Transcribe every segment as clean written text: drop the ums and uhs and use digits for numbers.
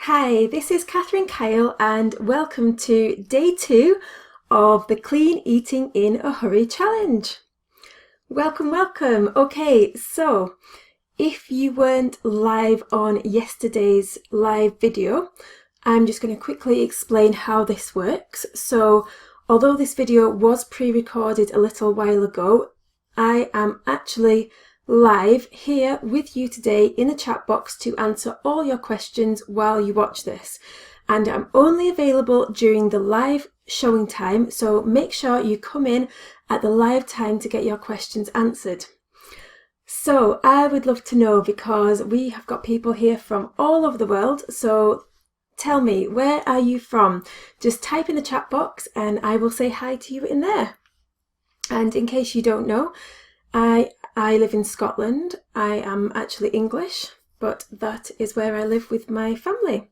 Hi, this is Catherine Kyle and welcome to day 2 of the Clean Eating in a Hurry challenge. Welcome. Okay, so if you weren't live on yesterday's live video, I'm just going to quickly explain how this works. So although this video was pre-recorded a little while ago, I am actually live here with you today in the chat box to answer all your questions while you watch this. And I'm only available during the live showing time, so make sure you come in at the live time to get your questions answered. So I would love to know, because we have got people here from all over the world, so tell me, where are you from? Just type in the chat box and I will say hi to you in there. And in case you don't know, I live in Scotland. I am actually English, but that is where I live with my family.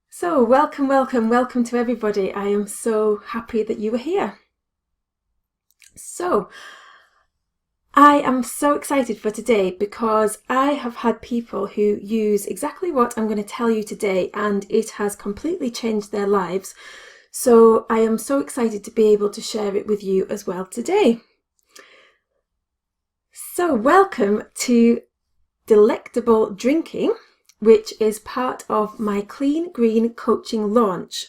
So welcome to everybody. I am so happy that you are here. So I am so excited for today because I have had people who use exactly what I'm going to tell you today, and it has completely changed their lives. So I am so excited to be able to share it with you as well today. So welcome to Delectable Drinking, which is part of my Clean Green coaching launch.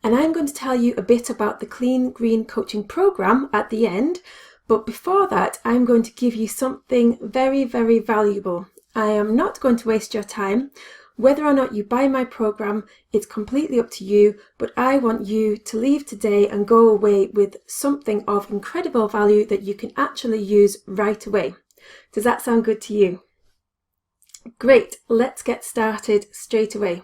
And I'm going to tell you a bit about the Clean Green coaching program at the end. But before that, I'm going to give you something very, very valuable. I am not going to waste your time. Whether or not you buy my program, it's completely up to you, but I want you to leave today and go away with something of incredible value that you can actually use right away. Does that sound good to you? Great, let's get started straight away.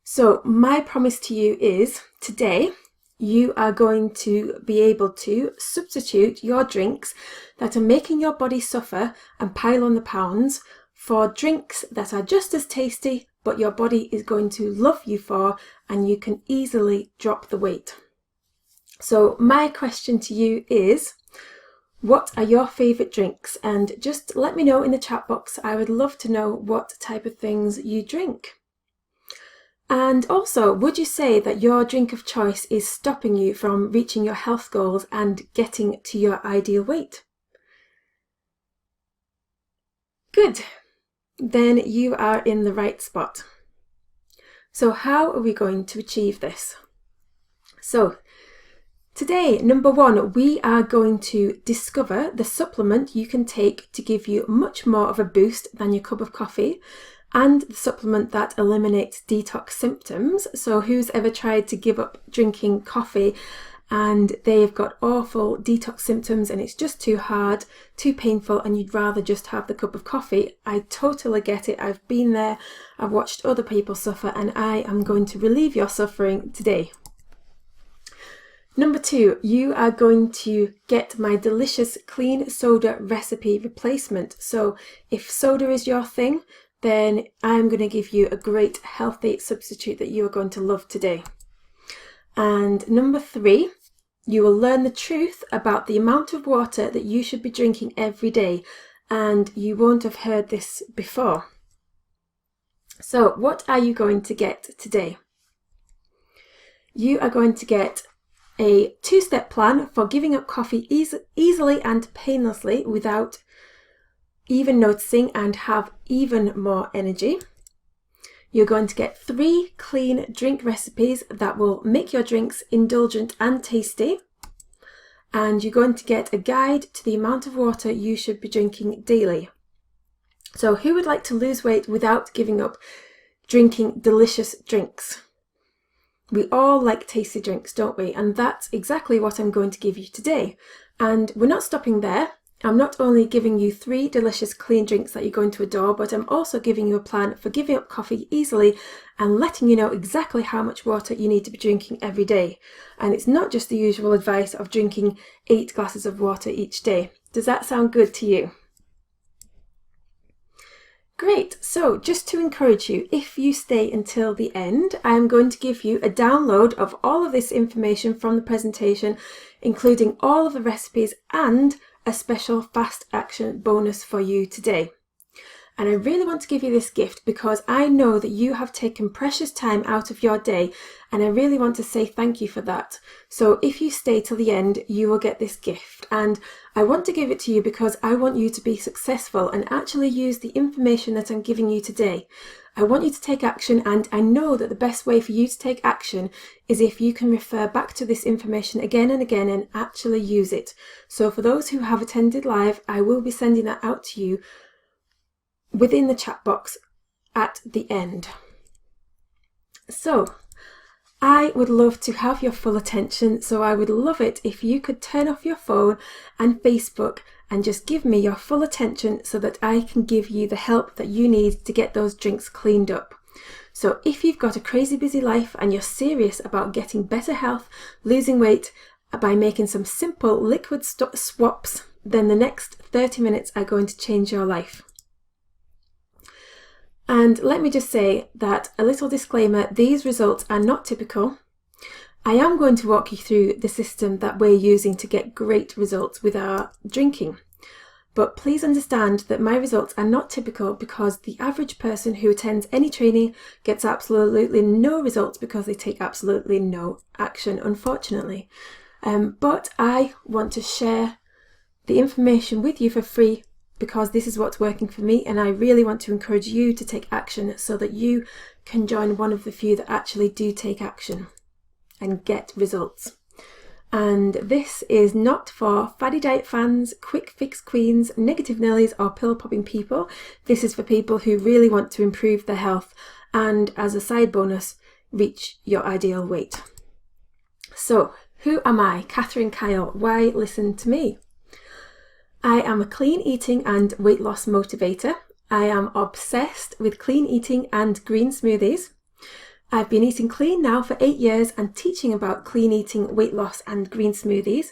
So my promise to you is today you are going to be able to substitute your drinks that are making your body suffer and pile on the pounds for drinks that are just as tasty, but your body is going to love you for, and you can easily drop the weight. So my question to you is, what are your favourite drinks? And just let me know in the chat box. I would love to know what type of things you drink. And also, would you say that your drink of choice is stopping you from reaching your health goals and getting to your ideal weight? Good. Then you are in the right spot. So how are we going to achieve this? So today, number 1, we are going to discover the supplement you can take to give you much more of a boost than your cup of coffee, and the supplement that eliminates detox symptoms. So who's ever tried to give up drinking coffee and they've got awful detox symptoms and it's just too hard, too painful, and you'd rather just have the cup of coffee? I totally get it. I've been there. I've watched other people suffer, and I am going to relieve your suffering today. Number 2, you are going to get my delicious clean soda recipe replacement. So if soda is your thing, then I'm going to give you a great healthy substitute that you are going to love today. And number 3, you will learn the truth about the amount of water that you should be drinking every day, and you won't have heard this before. So what are you going to get today? You are going to get a 2-step plan for giving up coffee easily and painlessly without even noticing, and have even more energy. You're going to get 3 clean drink recipes that will make your drinks indulgent and tasty. And you're going to get a guide to the amount of water you should be drinking daily. So who would like to lose weight without giving up drinking delicious drinks? We all like tasty drinks, don't we? And that's exactly what I'm going to give you today. And we're not stopping there. I'm not only giving you 3 delicious clean drinks that you're going to adore, but I'm also giving you a plan for giving up coffee easily and letting you know exactly how much water you need to be drinking every day. And it's not just the usual advice of drinking 8 glasses of water each day. Does that sound good to you? Great. So just to encourage you, if you stay until the end, I'm going to give you a download of all of this information from the presentation, including all of the recipes and a special fast action bonus for you today. And I really want to give you this gift because I know that you have taken precious time out of your day, and I really want to say thank you for that. So if you stay till the end, you will get this gift. And I want to give it to you because I want you to be successful and actually use the information that I'm giving you today. I want you to take action, and I know that the best way for you to take action is if you can refer back to this information again and again and actually use it. So for those who have attended live, I will be sending that out to you within the chat box at the end. So I would love to have your full attention, so I would love it if you could turn off your phone and Facebook and just give me your full attention so that I can give you the help that you need to get those drinks cleaned up. So if you've got a crazy busy life and you're serious about getting better health, losing weight by making some simple liquid swaps, then the next 30 minutes are going to change your life. And let me just say that a little disclaimer, these results are not typical. I am going to walk you through the system that we're using to get great results with our drinking. But please understand that my results are not typical because the average person who attends any training gets absolutely no results because they take absolutely no action, unfortunately. But I want to share the information with you for free because this is what's working for me, and I really want to encourage you to take action so that you can join one of the few that actually do take action and get results. And this is not for faddy diet fans, quick fix queens, negative Nellies or pill popping people. This is for people who really want to improve their health and, as a side bonus, reach your ideal weight. So, who am I? Catherine Kyle. Why listen to me? I am a clean eating and weight loss motivator. I am obsessed with clean eating and green smoothies. I've been eating clean now for 8 years and teaching about clean eating, weight loss and green smoothies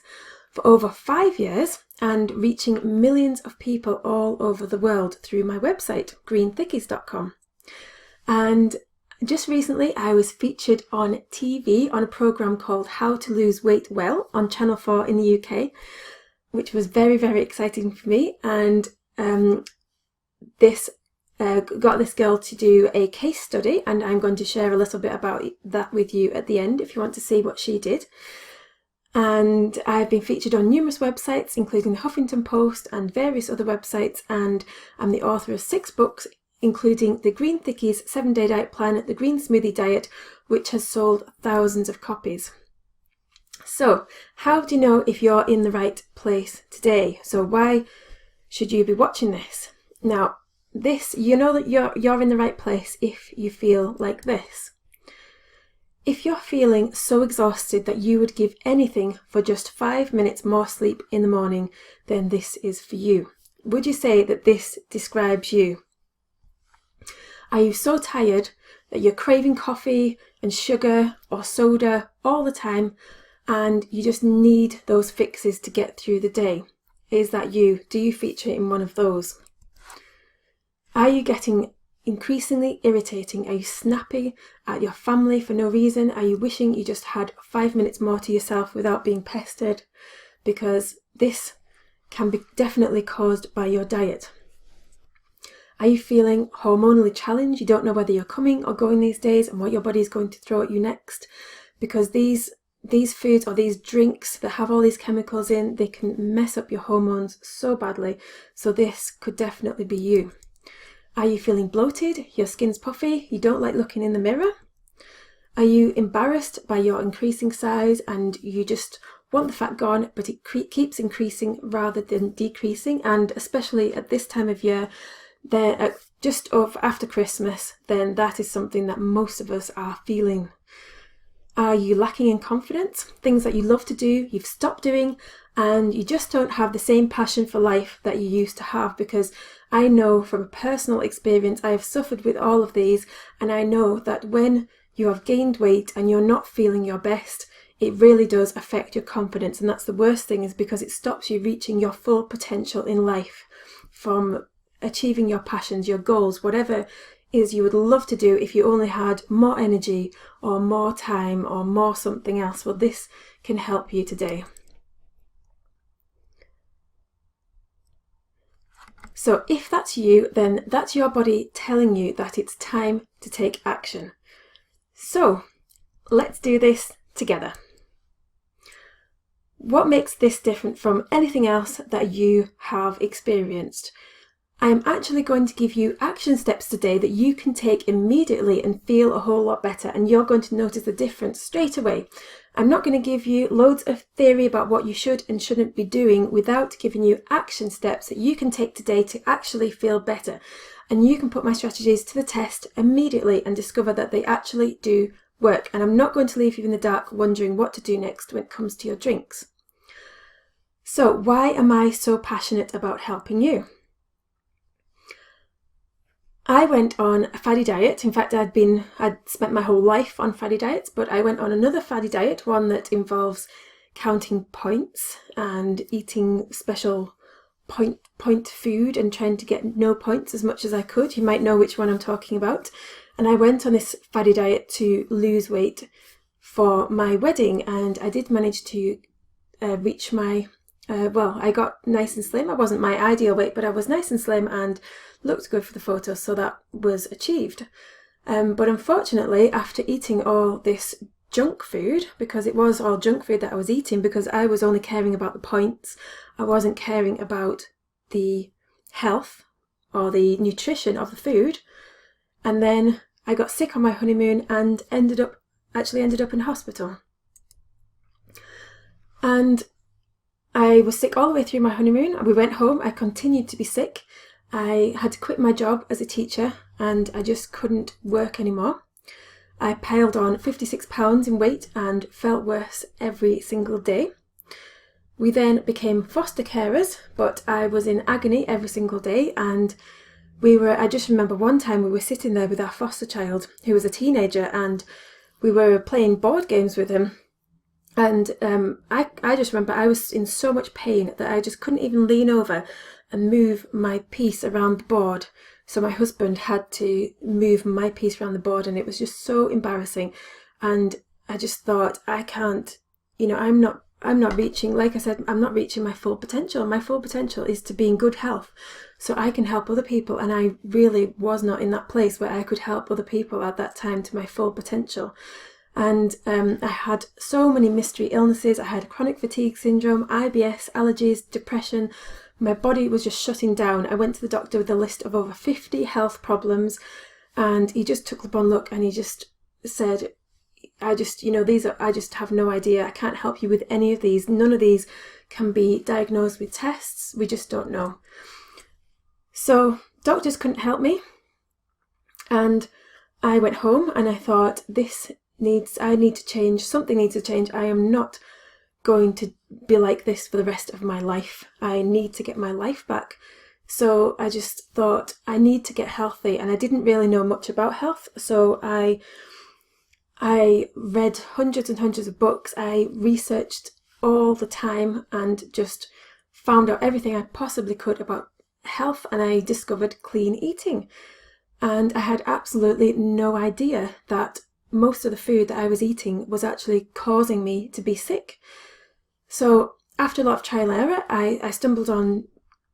for over 5 years and reaching millions of people all over the world through my website, greenthickies.com. And just recently I was featured on TV on a programme called How to Lose Weight Well on Channel 4 in the UK, which was very, very exciting for me. And this got this girl to do a case study, and I'm going to share a little bit about that with you at the end if you want to see what she did. And I've been featured on numerous websites, including the Huffington Post and various other websites, and I'm the author of 6 books, including the Green Thickies 7-Day Diet Plan, the Green Smoothie Diet, which has sold thousands of copies. So, how do you know if you're in the right place today? So why should you be watching this? Now, you know that you're in the right place if you feel like this. If you're feeling so exhausted that you would give anything for just 5 minutes more sleep in the morning, then this is for you. Would you say that this describes you? Are you so tired that you're craving coffee and sugar or soda all the time, and you just need those fixes to get through the day? Is that you? Do you feature in one of those? Are you getting increasingly irritating? Are you snappy at your family for no reason? Are you wishing you just had 5 minutes more to yourself without being pestered? Because this can be definitely caused by your diet. Are you feeling hormonally challenged? You don't know whether you're coming or going these days and what your body is going to throw at you next? Because these foods or these drinks that have all these chemicals in, they can mess up your hormones so badly. So this could definitely be you. Are you feeling bloated? Your skin's puffy? You don't like looking in the mirror? Are you embarrassed by your increasing size and you just want the fat gone, but it keeps increasing rather than decreasing? And especially at this time of year, just after Christmas, then that is something that most of us are feeling. Are you lacking in confidence? Things that you love to do, you've stopped doing, and you just don't have the same passion for life that you used to have? Because I know from personal experience, I have suffered with all of these, and I know that when you have gained weight and you're not feeling your best, it really does affect your confidence. And that's the worst thing, is because it stops you reaching your full potential in life, from achieving your passions, your goals, whatever is you would love to do if you only had more energy or more time or more something else. Well, this can help you today. So if that's you, then that's your body telling you that it's time to take action. So let's do this together. What makes this different from anything else that you have experienced? I'm actually going to give you action steps today that you can take immediately and feel a whole lot better, and you're going to notice the difference straight away. I'm not going to give you loads of theory about what you should and shouldn't be doing without giving you action steps that you can take today to actually feel better. And you can put my strategies to the test immediately and discover that they actually do work. And I'm not going to leave you in the dark wondering what to do next when it comes to your drinks. So why am I so passionate about helping you? I went on a faddy diet. In fact, I'd spent my whole life on faddy diets, but I went on another faddy diet, one that involves counting points and eating special point food and trying to get no points as much as I could. You might know which one I'm talking about. And I went on this faddy diet to lose weight for my wedding, and I did manage to reach my I got nice and slim. I wasn't my ideal weight, but I was nice and slim and looked good for the photos, so that was achieved. But unfortunately, after eating all this junk food, because it was all junk food that I was eating, because I was only caring about the points, I wasn't caring about the health or the nutrition of the food. And then I got sick on my honeymoon and ended up in hospital. And I was sick all the way through my honeymoon. We went home. I continued to be sick. I had to quit my job as a teacher and I just couldn't work anymore. I piled on 56 pounds in weight and felt worse every single day. We then became foster carers, but I was in agony every single day, and I just remember one time we were sitting there with our foster child who was a teenager, and we were playing board games with him. And I just remember I was in so much pain that I just couldn't even lean over and move my piece around the board. So my husband had to move my piece around the board, and it was just so embarrassing. And I just thought, I can't, I'm not reaching, like I said, I'm not reaching my full potential. My full potential is to be in good health so I can help other people. And I really was not in that place where I could help other people at that time to my full potential. And I had so many mystery illnesses. I had chronic fatigue syndrome, IBS, allergies, depression. My body was just shutting down. I went to the doctor with a list of over 50 health problems, and he just took one look and he just said, I just have no idea. I can't help you with any of these. None of these can be diagnosed with tests. We just don't know. So doctors couldn't help me. And I went home and I thought, I need to change. Something needs to change. I am not going to be like this for the rest of my life. I need to get my life back. So I just thought I need to get healthy, and I didn't really know much about health. So I read hundreds and hundreds of books. I researched all the time and just found out everything I possibly could about health, and I discovered clean eating. And I had absolutely no idea that most of the food that I was eating was actually causing me to be sick. So after a lot of trial and error, I stumbled on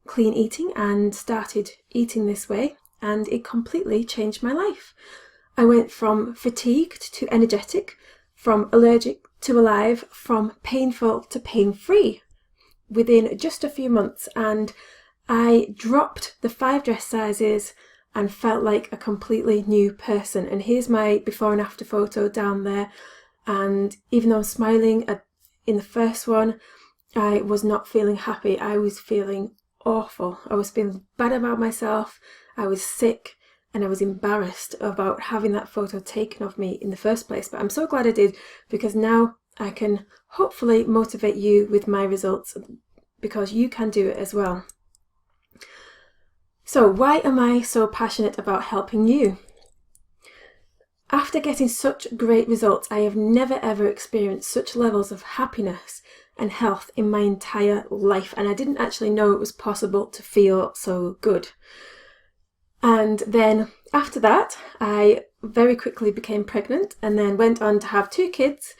clean eating and started eating this way, and it completely changed my life. I went from fatigued to energetic, from allergic to alive, from painful to pain-free within just a few months, and I dropped the 5 dress sizes and felt like a completely new person. And here's my before and after photo down there. And even though I'm smiling in the first one, I was not feeling happy. I was feeling awful. I was feeling bad about myself. I was sick, and I was embarrassed about having that photo taken of me in the first place. But I'm so glad I did, because now I can hopefully motivate you with my results, because you can do it as well. So why am I so passionate about helping you? After getting such great results, I have never ever experienced such levels of happiness and health in my entire life, and I didn't actually know it was possible to feel so good. And then after that, I very quickly became pregnant and then went on to have 2 kids.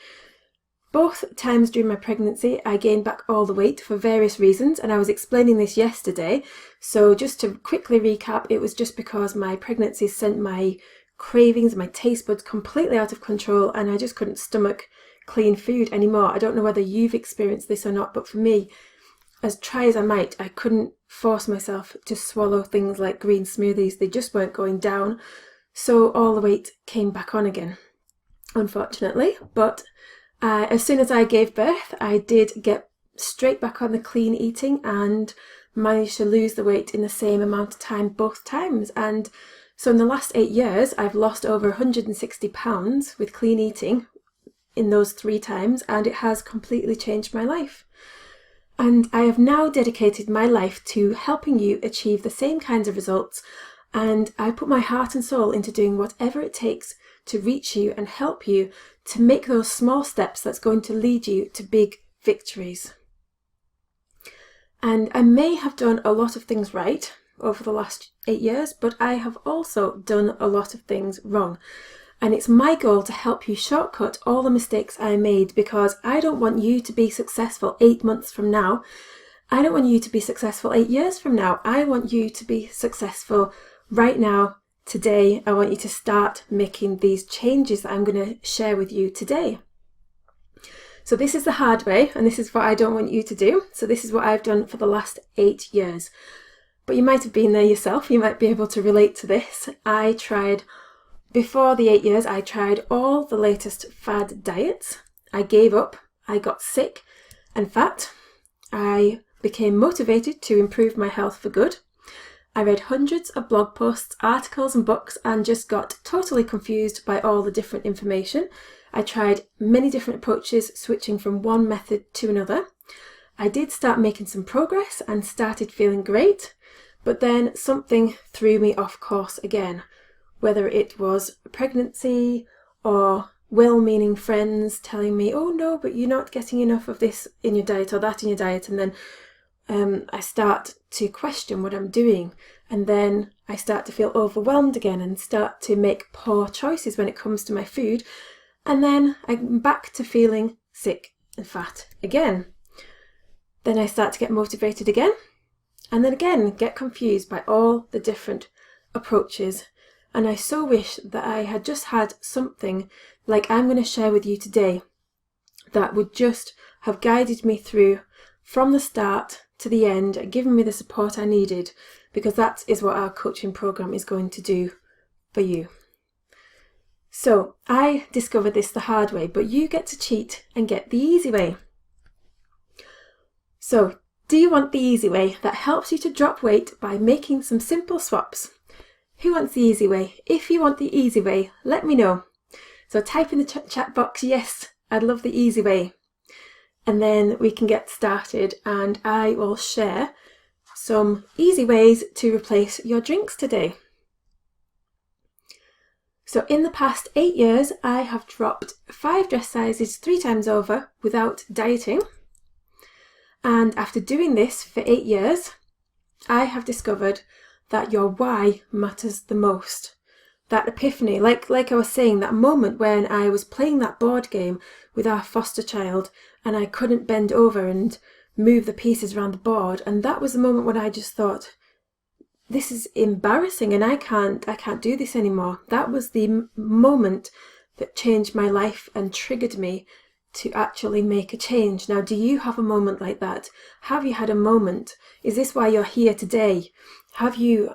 Both times during my pregnancy, I gained back all the weight for various reasons, and I was explaining this yesterday. So just to quickly recap, it was just because my pregnancy sent my cravings, my taste buds completely out of control, and I just couldn't stomach clean food anymore. I don't know whether you've experienced this or not, but for me, as try as I might, I couldn't force myself to swallow things like green smoothies. They just weren't going down. So all the weight came back on again, unfortunately. But as soon as I gave birth, I did get straight back on the clean eating and managed to lose the weight in the same amount of time both times. And so in the last 8 years, I've lost over 160 pounds with clean eating in those 3 times, and it has completely changed my life. And I have now dedicated my life to helping you achieve the same kinds of results, and I put my heart and soul into doing whatever it takes to reach you and help you to make those small steps that's going to lead you to big victories. And I may have done a lot of things right over the last 8 years, but I have also done a lot of things wrong. And it's my goal to help you shortcut all the mistakes I made, because I don't want you to be successful 8 months from now. I don't want you to be successful 8 years from now. I want you to be successful right now, today. I want you to start making these changes that I'm going to share with you today. So this is the hard way, and this is what I don't want you to do. So this is what I've done for the last 8 years. But you might have been there yourself. You might be able to relate to this. Before the 8 years, I tried all the latest fad diets. I gave up, I got sick and fat. I became motivated to improve my health for good. I read hundreds of blog posts, articles and books, and just got totally confused by all the different information. I tried many different approaches, switching from one method to another. I did start making some progress and started feeling great, but then something threw me off course again. Whether it was pregnancy or well-meaning friends telling me, oh no, but you're not getting enough of this in your diet or that in your diet. And then I start to question what I'm doing. And then I start to feel overwhelmed again and start to make poor choices when it comes to my food. And then I'm back to feeling sick and fat again. Then I start to get motivated again. And then again, get confused by all the different approaches. And I so wish that I had just had something like I'm going to share with you today that would just have guided me through from the start to the end and given me the support I needed, because that is what our coaching program is going to do for you. So I discovered this the hard way, but you get to cheat and get the easy way. So do you want the easy way that helps you to drop weight by making some simple swaps? Who wants the easy way? If you want the easy way, let me know. So type in the chat box, yes, I'd love the easy way. And then we can get started, and I will share some easy ways to replace your drinks today. So in the past 8 years, I have dropped 5 dress sizes 3 times over without dieting. And after doing this for 8 years, I have discovered that your why matters the most. That epiphany, like I was saying, that moment when I was playing that board game with our foster child and I couldn't bend over and move the pieces around the board, and that was the moment when I just thought, this is embarrassing and I can't do this anymore. That was the moment that changed my life and triggered me to actually make a change. Now, do you have a moment like that? Have you had a moment? Is this why you're here today? Have you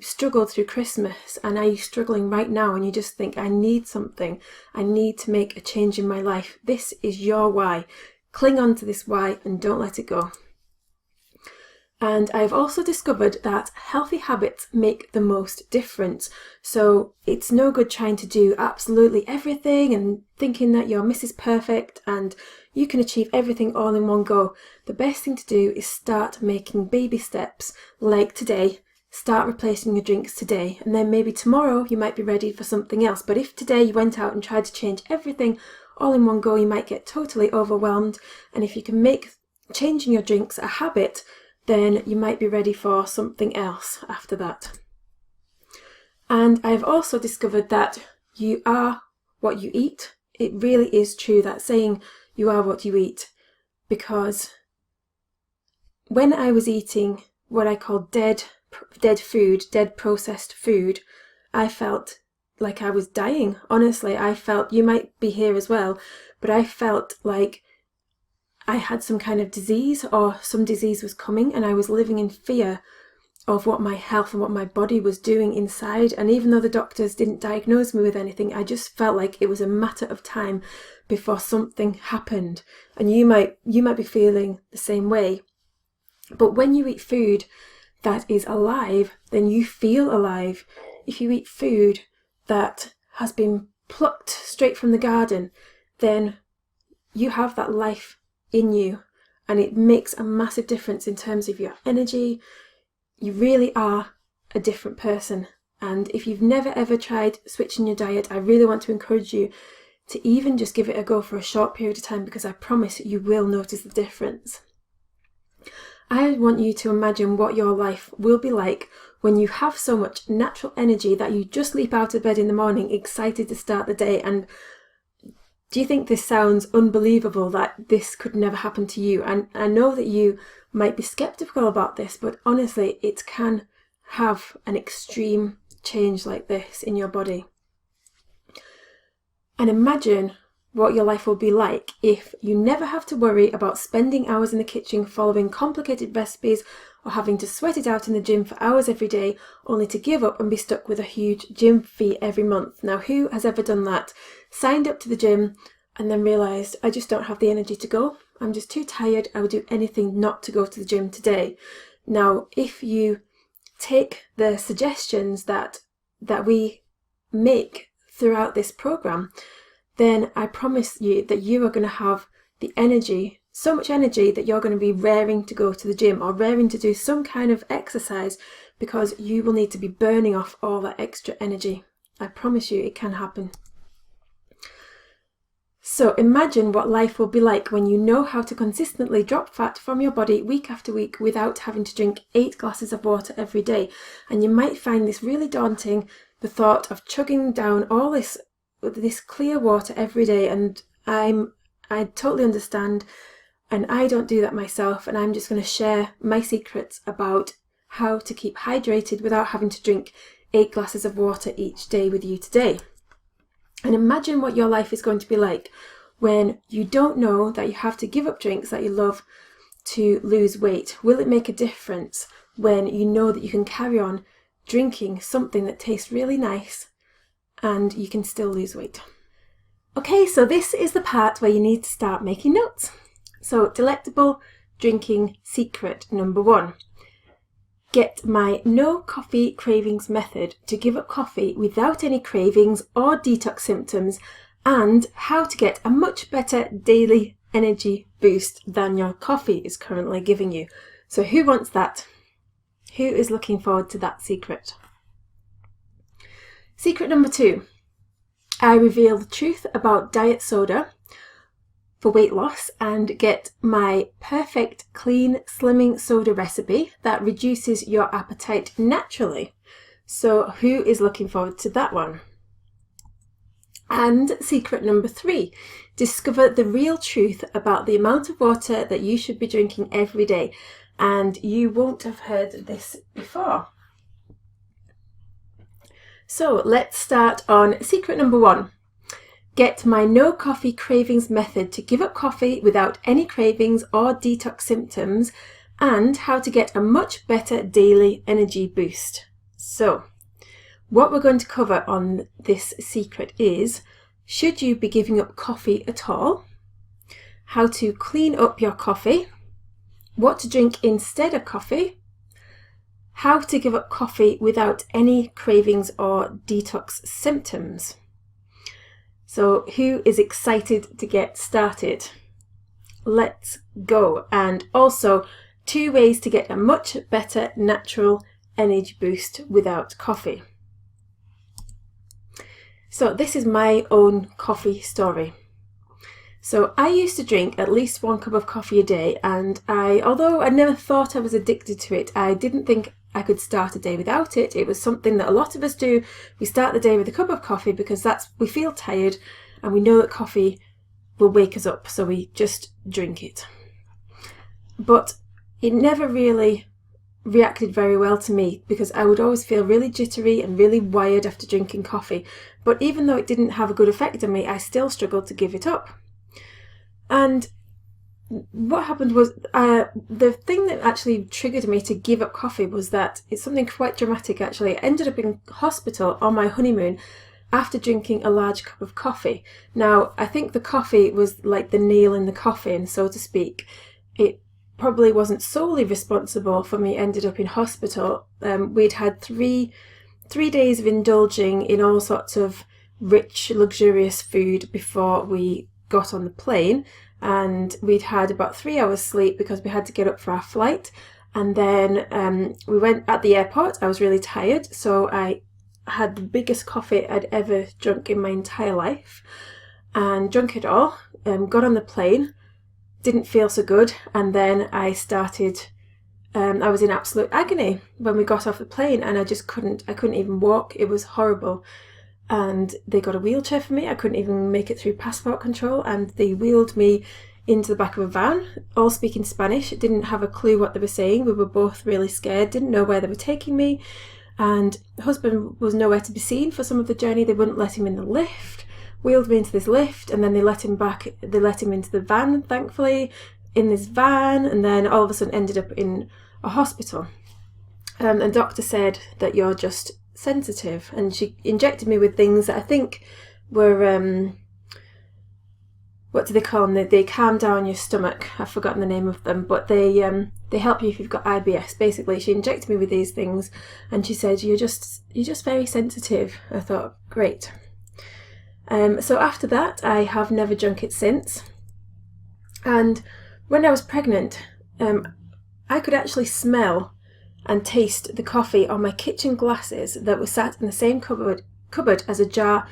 struggled through Christmas, and are you struggling right now and you just think, I need something, I need to make a change in my life? This is your why. Cling on to this why and don't let it go. And I've also discovered that healthy habits make the most difference. So it's no good trying to do absolutely everything and thinking that you're Mrs. Perfect and you can achieve everything all in one go. The best thing to do is start making baby steps, like today. Start replacing your drinks today, and then maybe tomorrow you might be ready for something else. But if today you went out and tried to change everything all in one go, you might get totally overwhelmed. And if you can make changing your drinks a habit, then you might be ready for something else after that. And I've also discovered that you are what you eat. it really is true, that saying, you are what you eat. Because when I was eating what I call dead food, dead processed food, I felt like I was dying. Honestly, I felt, you might be here as well, but I felt like I had some kind of disease, or some disease was coming, and I was living in fear of what my health and what my body was doing inside. And even though the doctors didn't diagnose me with anything, I just felt like it was a matter of time before something happened. And you might be feeling the same way. But when you eat food that is alive, then you feel alive. If you eat food that has been plucked straight from the garden, then you have that life in you, and it makes a massive difference in terms of your energy. You really are a different person. And if you've never ever tried switching your diet, I really want to encourage you to even just give it a go for a short period of time, because I promise you will notice the difference. I want you to imagine what your life will be like when you have so much natural energy that you just leap out of bed in the morning excited to start the day. And do you think this sounds unbelievable, that this could never happen to you? And I know that you might be skeptical about this, but honestly, it can have an extreme change like this in your body. And imagine what your life will be like if you never have to worry about spending hours in the kitchen following complicated recipes, or having to sweat it out in the gym for hours every day, only to give up and be stuck with a huge gym fee every month. Now, who has ever done that? Signed up to the gym and then realised, I just don't have the energy to go. I'm just too tired. I would do anything not to go to the gym today. Now, if you take the suggestions that we make throughout this program, then I promise you that you are going to have the energy, so much energy, that you're going to be raring to go to the gym, or raring to do some kind of exercise, because you will need to be burning off all that extra energy. I promise you it can happen. So imagine what life will be like when you know how to consistently drop fat from your body week after week without having to drink 8 glasses of water every day. And you might find this really daunting, the thought of chugging down all this clear water every day. And I totally understand, and I don't do that myself. And I'm just going to share my secrets about how to keep hydrated without having to drink 8 glasses of water each day with you today. And imagine what your life is going to be like when you don't know that you have to give up drinks that you love to lose weight. Will it make a difference when you know that you can carry on drinking something that tastes really nice and you can still lose weight? Okay, so this is the part where you need to start making notes. So, delectable drinking secret number 1. Get my no coffee cravings method to give up coffee without any cravings or detox symptoms, and how to get a much better daily energy boost than your coffee is currently giving you. So who wants that? Who is looking forward to that secret? Secret number 2. I reveal the truth about diet soda for weight loss, and get my perfect clean slimming soda recipe that reduces your appetite naturally. So who is looking forward to that one? And secret number 3, discover the real truth about the amount of water that you should be drinking every day. And you won't have heard this before. So let's start on secret number 1. Get my no coffee cravings method to give up coffee without any cravings or detox symptoms, and how to get a much better daily energy boost. So, what we're going to cover on this secret is, should you be giving up coffee at all? How to clean up your coffee? What to drink instead of coffee? How to give up coffee without any cravings or detox symptoms? So who is excited to get started? Let's go. And also 2 ways to get a much better natural energy boost without coffee. So this is my own coffee story. So I used to drink at least 1 cup of coffee a day, and although I never thought I was addicted to it, I didn't think I could start a day without it. It was something that a lot of us do. We start the day with a cup of coffee because we feel tired, and we know that coffee will wake us up, so we just drink it. But it never really reacted very well to me, because I would always feel really jittery and really wired after drinking coffee. But even though it didn't have a good effect on me, I still struggled to give it up. And what happened was, the thing that actually triggered me to give up coffee was that it's something quite dramatic actually. I ended up in hospital on my honeymoon after drinking a large cup of coffee. Now, I think the coffee was like the nail in the coffin, so to speak. It probably wasn't solely responsible for me ended up in hospital. We'd had three days of indulging in all sorts of rich, luxurious food before we got on the plane, and we'd had about 3 hours sleep because we had to get up for our flight. And then we went at the airport. I was really tired, so I had the biggest coffee I'd ever drunk in my entire life, and drank it all. Got on the plane, didn't feel so good, and then I was in absolute agony when we got off the plane, and I couldn't even walk. It was horrible. And they got a wheelchair for me. I couldn't even make it through passport control, and they wheeled me into the back of a van, all speaking Spanish. Didn't have a clue what they were saying. We were both really scared, didn't know where they were taking me, and husband was nowhere to be seen for some of the journey. They wouldn't let him in the lift, wheeled me into this lift, and then they let him into the van, thankfully, in this van, and then all of a sudden ended up in a hospital. And the doctor said that you're just sensitive, and she injected me with things that I think were what do they call them? They calm down your stomach. I've forgotten the name of them, but they help you if you've got IBS. Basically, she injected me with these things, and she said you're just very sensitive. I thought, great. So after that, I have never drunk it since. And when I was pregnant, I could actually smell and taste the coffee on my kitchen glasses that were sat in the same cupboard as a jar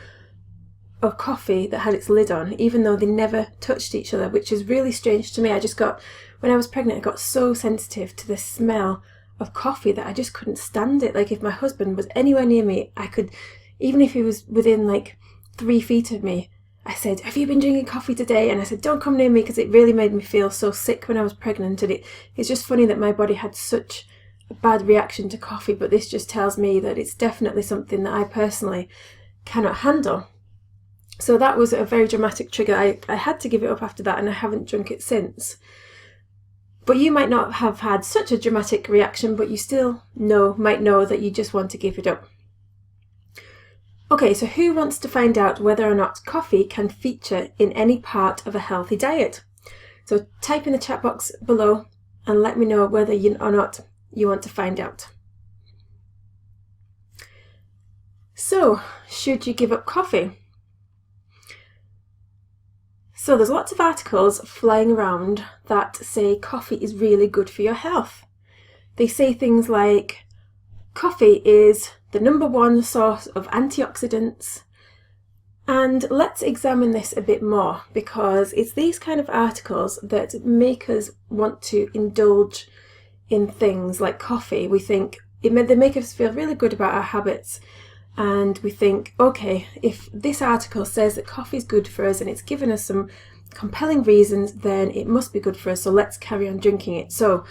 of coffee that had its lid on, even though they never touched each other, which is really strange to me. When I was pregnant, I got so sensitive to the smell of coffee that I just couldn't stand it. Like, if my husband was anywhere near me, I could, even if he was within like 3 feet of me, I said, "Have you been drinking coffee today?" And I said, "Don't come near me," because it really made me feel so sick when I was pregnant. And it's just funny that my body had such a bad reaction to coffee, but this just tells me that it's definitely something that I personally cannot handle. So that was a very dramatic trigger. I had to give it up after that, and I haven't drunk it since. But you might not have had such a dramatic reaction, but you still might know that you just want to give it up. Okay, so who wants to find out whether or not coffee can feature in any part of a healthy diet? So type in the chat box below and let me know whether or not you want to find out. So, should you give up coffee? So there's lots of articles flying around that say coffee is really good for your health. They say things like, coffee is the #1 source of antioxidants. And let's examine this a bit more, because it's these kind of articles that make us want to indulge in things like coffee. They make us feel really good about our habits, and we think, okay, if this article says that coffee is good for us and it's given us some compelling reasons, then it must be good for us, so let's carry on drinking it. So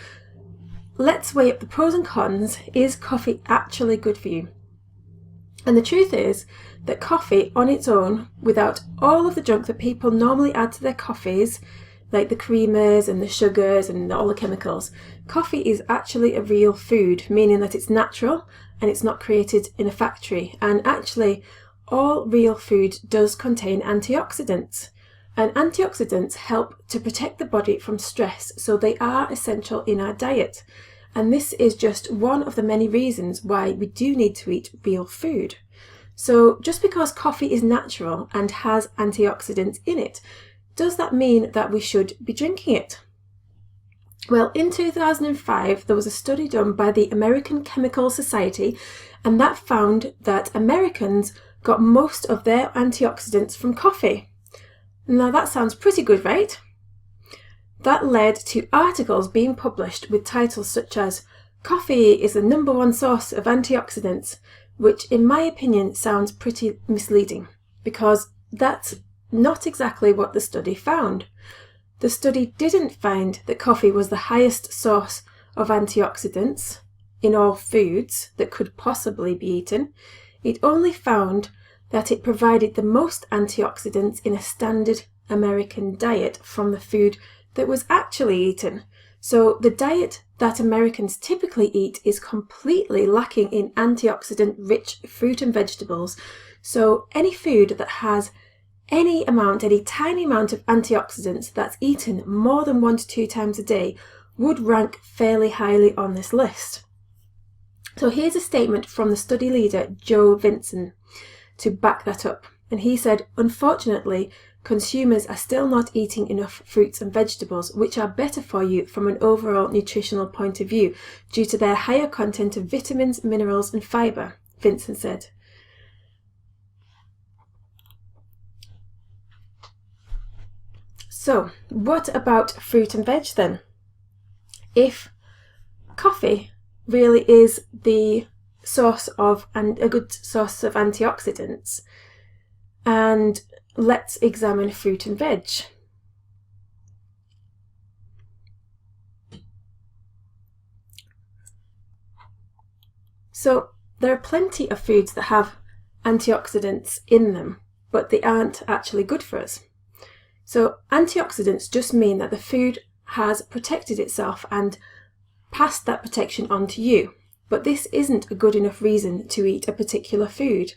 let's weigh up the pros and cons. Is coffee actually good for you? And the truth is that coffee on its own, without all of the junk that people normally add to their coffees, like the creamers and the sugars and all the chemicals, coffee is actually a real food, meaning that it's natural and it's not created in a factory. And actually, all real food does contain antioxidants. And antioxidants help to protect the body from stress, so they are essential in our diet. And this is just one of the many reasons why we do need to eat real food. So just because coffee is natural and has antioxidants in it, does that mean that we should be drinking it? Well, in 2005, there was a study done by the American Chemical Society, and that found that Americans got most of their antioxidants from coffee. Now that sounds pretty good, right? That led to articles being published with titles such as "Coffee is the #1 source of antioxidants," which in my opinion sounds pretty misleading, because that's not exactly what the study found. The study didn't find that coffee was the highest source of antioxidants in all foods that could possibly be eaten. It only found that it provided the most antioxidants in a standard American diet from the food that was actually eaten. So the diet that Americans typically eat is completely lacking in antioxidant-rich fruit and vegetables. So any food that has any tiny amount of antioxidants that's eaten more than 1 to 2 times a day would rank fairly highly on this list. So here's a statement from the study leader, Joe Vinson, to back that up. And he said, "Unfortunately, consumers are still not eating enough fruits and vegetables, which are better for you from an overall nutritional point of view, due to their higher content of vitamins, minerals, and fibre," Vinson said. So, what about fruit and veg then? If coffee really is the source of, and a good source of antioxidants, and let's examine fruit and veg. So there are plenty of foods that have antioxidants in them, but they aren't actually good for us. So antioxidants just mean that the food has protected itself and passed that protection on to you. But this isn't a good enough reason to eat a particular food.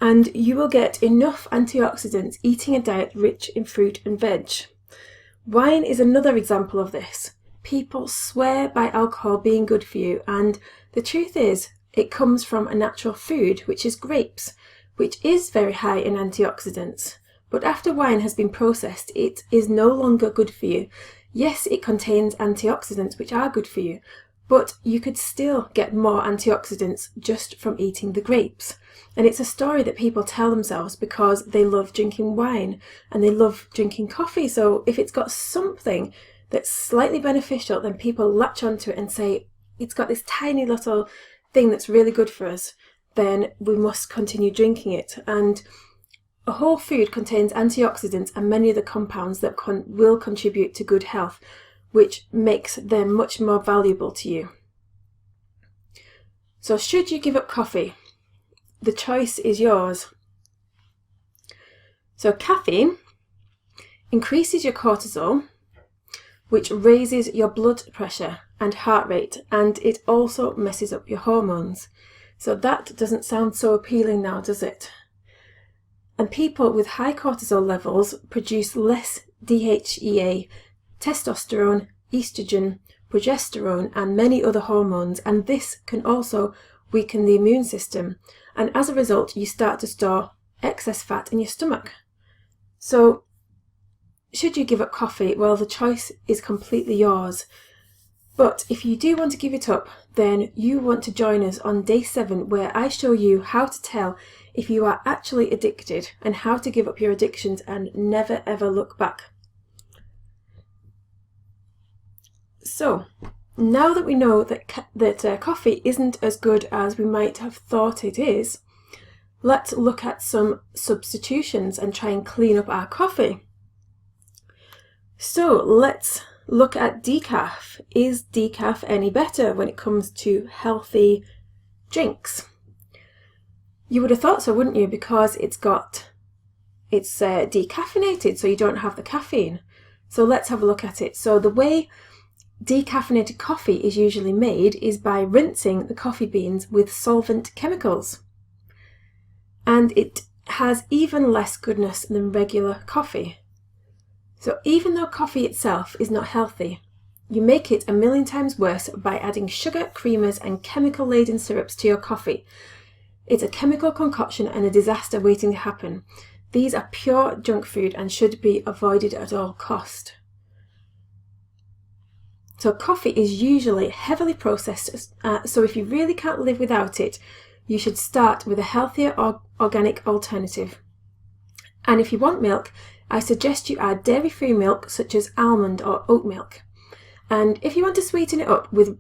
And you will get enough antioxidants eating a diet rich in fruit and veg. Wine is another example of this. People swear by alcohol being good for you, and the truth is, it comes from a natural food, which is grapes, which is very high in antioxidants. But after wine has been processed, it is no longer good for you. Yes, it contains antioxidants which are good for you, but you could still get more antioxidants just from eating the grapes. And it's a story that people tell themselves because they love drinking wine and they love drinking coffee. So if it's got something that's slightly beneficial, then people latch onto it and say, it's got this tiny little thing that's really good for us, then we must continue drinking it. And a whole food contains antioxidants and many other compounds that will contribute to good health, which makes them much more valuable to you. So should you give up coffee? The choice is yours. So caffeine increases your cortisol, which raises your blood pressure and heart rate, and it also messes up your hormones. So that doesn't sound so appealing now, does it? And people with high cortisol levels produce less DHEA, testosterone, estrogen, progesterone, and many other hormones, and this can also weaken the immune system. And as a result, you start to store excess fat in your stomach. So, should you give up coffee? Well, the choice is completely yours. But if you do want to give it up, then you want to join us on day 7, where I show you how to tell if you are actually addicted and how to give up your addictions and never ever look back. So, now that we know that coffee isn't as good as we might have thought it is, let's look at some substitutions and try and clean up our coffee. So let's look at decaf. Is decaf any better when it comes to healthy drinks? You would have thought so, wouldn't you? Because it's decaffeinated, so you don't have the caffeine. So let's have a look at it. So the way decaffeinated coffee is usually made is by rinsing the coffee beans with solvent chemicals. And it has even less goodness than regular coffee. So even though coffee itself is not healthy, you make it 1,000,000 times worse by adding sugar, creamers, and chemical-laden syrups to your coffee. It's a chemical concoction and a disaster waiting to happen. These are pure junk food and should be avoided at all cost. So coffee is usually heavily processed, so if you really can't live without it, you should start with a healthier organic alternative. And if you want milk, I suggest you add dairy-free milk such as almond or oat milk. And if you want to sweeten it up with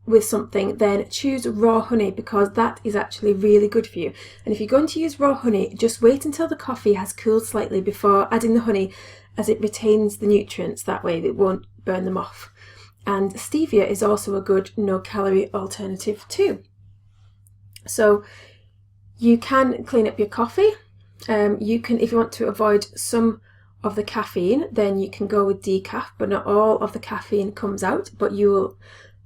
with something, then choose raw honey, because that is actually really good for you. And if you're going to use raw honey, just wait until the coffee has cooled slightly before adding the honey, as it retains the nutrients that way, it won't burn them off. And stevia is also a good no-calorie alternative too. So you can clean up your coffee. You can, if you want to avoid some of the caffeine, then you can go with decaf, but not all of the caffeine comes out, but you will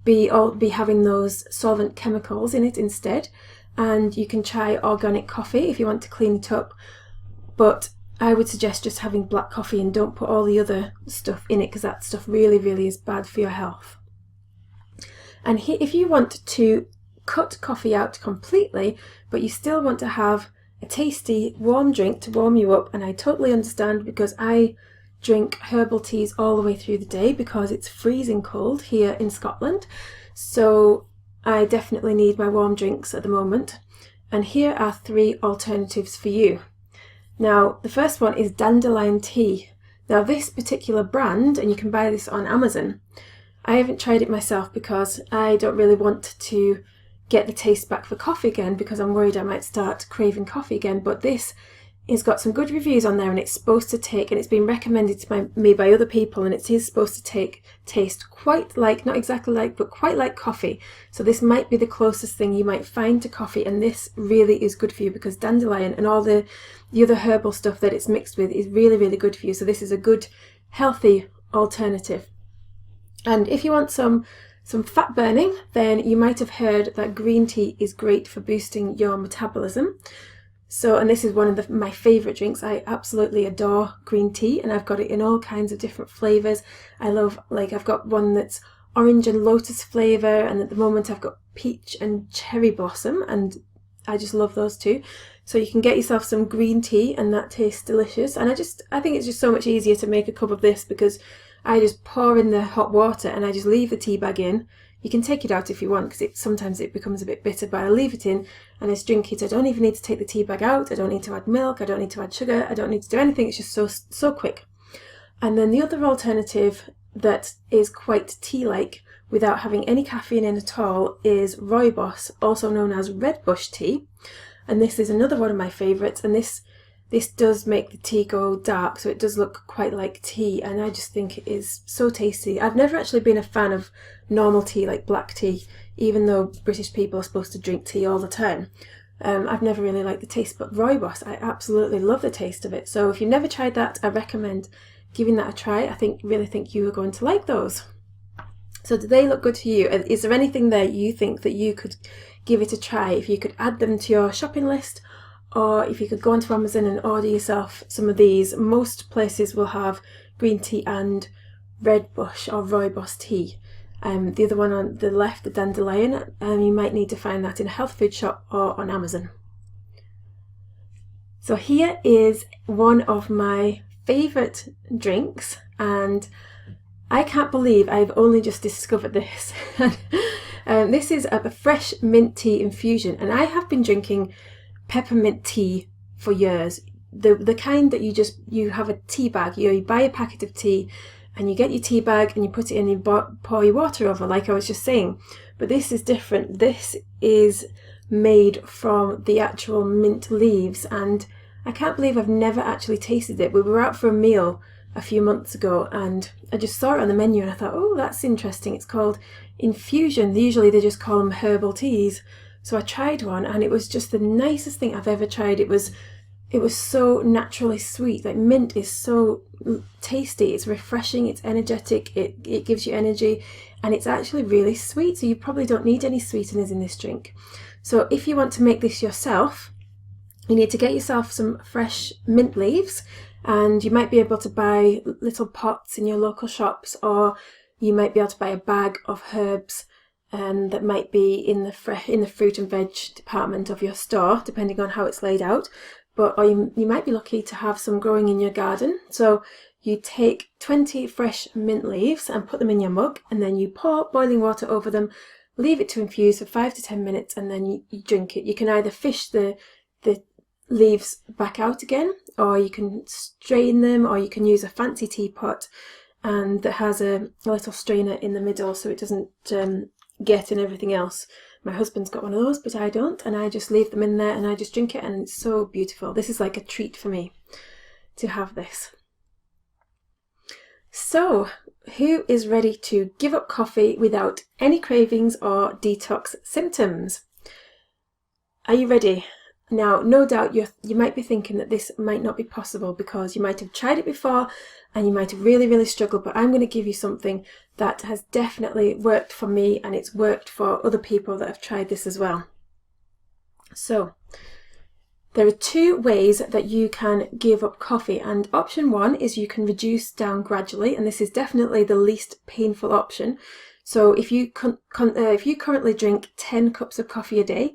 be having those solvent chemicals in it instead. And you can try organic coffee if you want to clean it up, but I would suggest just having black coffee and don't put all the other stuff in it, because that stuff really is bad for your health. And if you want to cut coffee out completely, but you still want to have a tasty warm drink to warm you up, and I totally understand, because I drink herbal teas all the way through the day because it's freezing cold here in Scotland, so I definitely need my warm drinks at the moment. And here are 3 alternatives for you. Now, the first one is dandelion tea. Now, this particular brand, and you can buy this on Amazon, I haven't tried it myself because I don't really want to get the taste back for coffee again, because I'm worried I might start craving coffee again. But this has got some good reviews on there, and it's supposed to take, and it's been recommended to me by other people, and it is supposed to taste quite like, not exactly like, but quite like coffee. So this might be the closest thing you might find to coffee, and this really is good for you, because dandelion and all the other herbal stuff that it's mixed with is really good for you. So this is a good healthy alternative. And if you want some fat burning, then you might have heard that green tea is great for boosting your metabolism. So, and this is one of my favourite drinks. I absolutely adore green tea, and I've got it in all kinds of different flavours. I love, like, I've got one that's orange and lotus flavour, and at the moment I've got peach and cherry blossom, and I just love those two. So you can get yourself some green tea, and that tastes delicious. And I think it's just so much easier to make a cup of this, because I just pour in the hot water and I just leave the tea bag in. You can take it out if you want, because sometimes it becomes a bit bitter, but I leave it in and I just drink it. I don't even need to take the tea bag out. I don't need to add milk. I don't need to add sugar. I don't need to do anything. It's just so quick. And then the other alternative that is quite tea-like without having any caffeine in at all is rooibos, also known as red bush tea. And this is another one of my favourites, and this does make the tea go dark, so it does look quite like tea, and I just think it is so tasty. I've never actually been a fan of normal tea, like black tea, even though British people are supposed to drink tea all the time. I've never really liked the taste, but rooibos, I absolutely love the taste of it. So if you've never tried that, I recommend giving that a try. I really think you are going to like those. So do they look good to you? Is there anything there you think that you could give it a try? If you could add them to your shopping list, or if you could go onto Amazon and order yourself some of these. Most places will have green tea and red bush or rooibos tea. The other one on the left, the dandelion, you might need to find that in a health food shop or on Amazon. So here is one of my favourite drinks, and I can't believe I've only just discovered this. This is a fresh mint tea infusion, and I have been drinking peppermint tea for years. The kind that you have a tea bag, you buy a packet of tea and you get your tea bag and you put it in and you pour your water over, like I was just saying. But this is different. This is made from the actual mint leaves, and I can't believe I've never actually tasted it. We were out for a meal a few months ago and I just saw it on the menu and I thought, oh, that's interesting. It's called infusion. Usually they just call them herbal teas. So I tried one and it was just the nicest thing I've ever tried. It was so naturally sweet. Like, mint is so tasty. It's refreshing. It's energetic. It gives you energy, and it's actually really sweet. So you probably don't need any sweeteners in this drink. So if you want to make this yourself, you need to get yourself some fresh mint leaves, and you might be able to buy little pots in your local shops, or you might be able to buy a bag of herbs that might be in the fruit and veg department of your store, depending on how it's laid out. Or you might be lucky to have some growing in your garden. So you take 20 fresh mint leaves and put them in your mug, and then you pour boiling water over them, leave it to infuse for 5 to 10 minutes, and then you drink it. You can either fish the leaves back out again, or you can strain them, or you can use a fancy teapot and that has a little strainer in the middle so it doesn't get in everything else. My husband's got one of those, but I don't, and I just leave them in there and I just drink it, and it's so beautiful. This is like a treat for me to have this. So, who is ready to give up coffee without any cravings or detox symptoms? Are you ready? Now, no doubt you might be thinking that this might not be possible because you might have tried it before and you might have really struggled, but I'm going to give you something that has definitely worked for me, and it's worked for other people that have tried this as well. So, there are 2 ways that you can give up coffee, and option 1 is you can reduce down gradually, and this is definitely the least painful option. So if you currently drink 10 cups of coffee a day,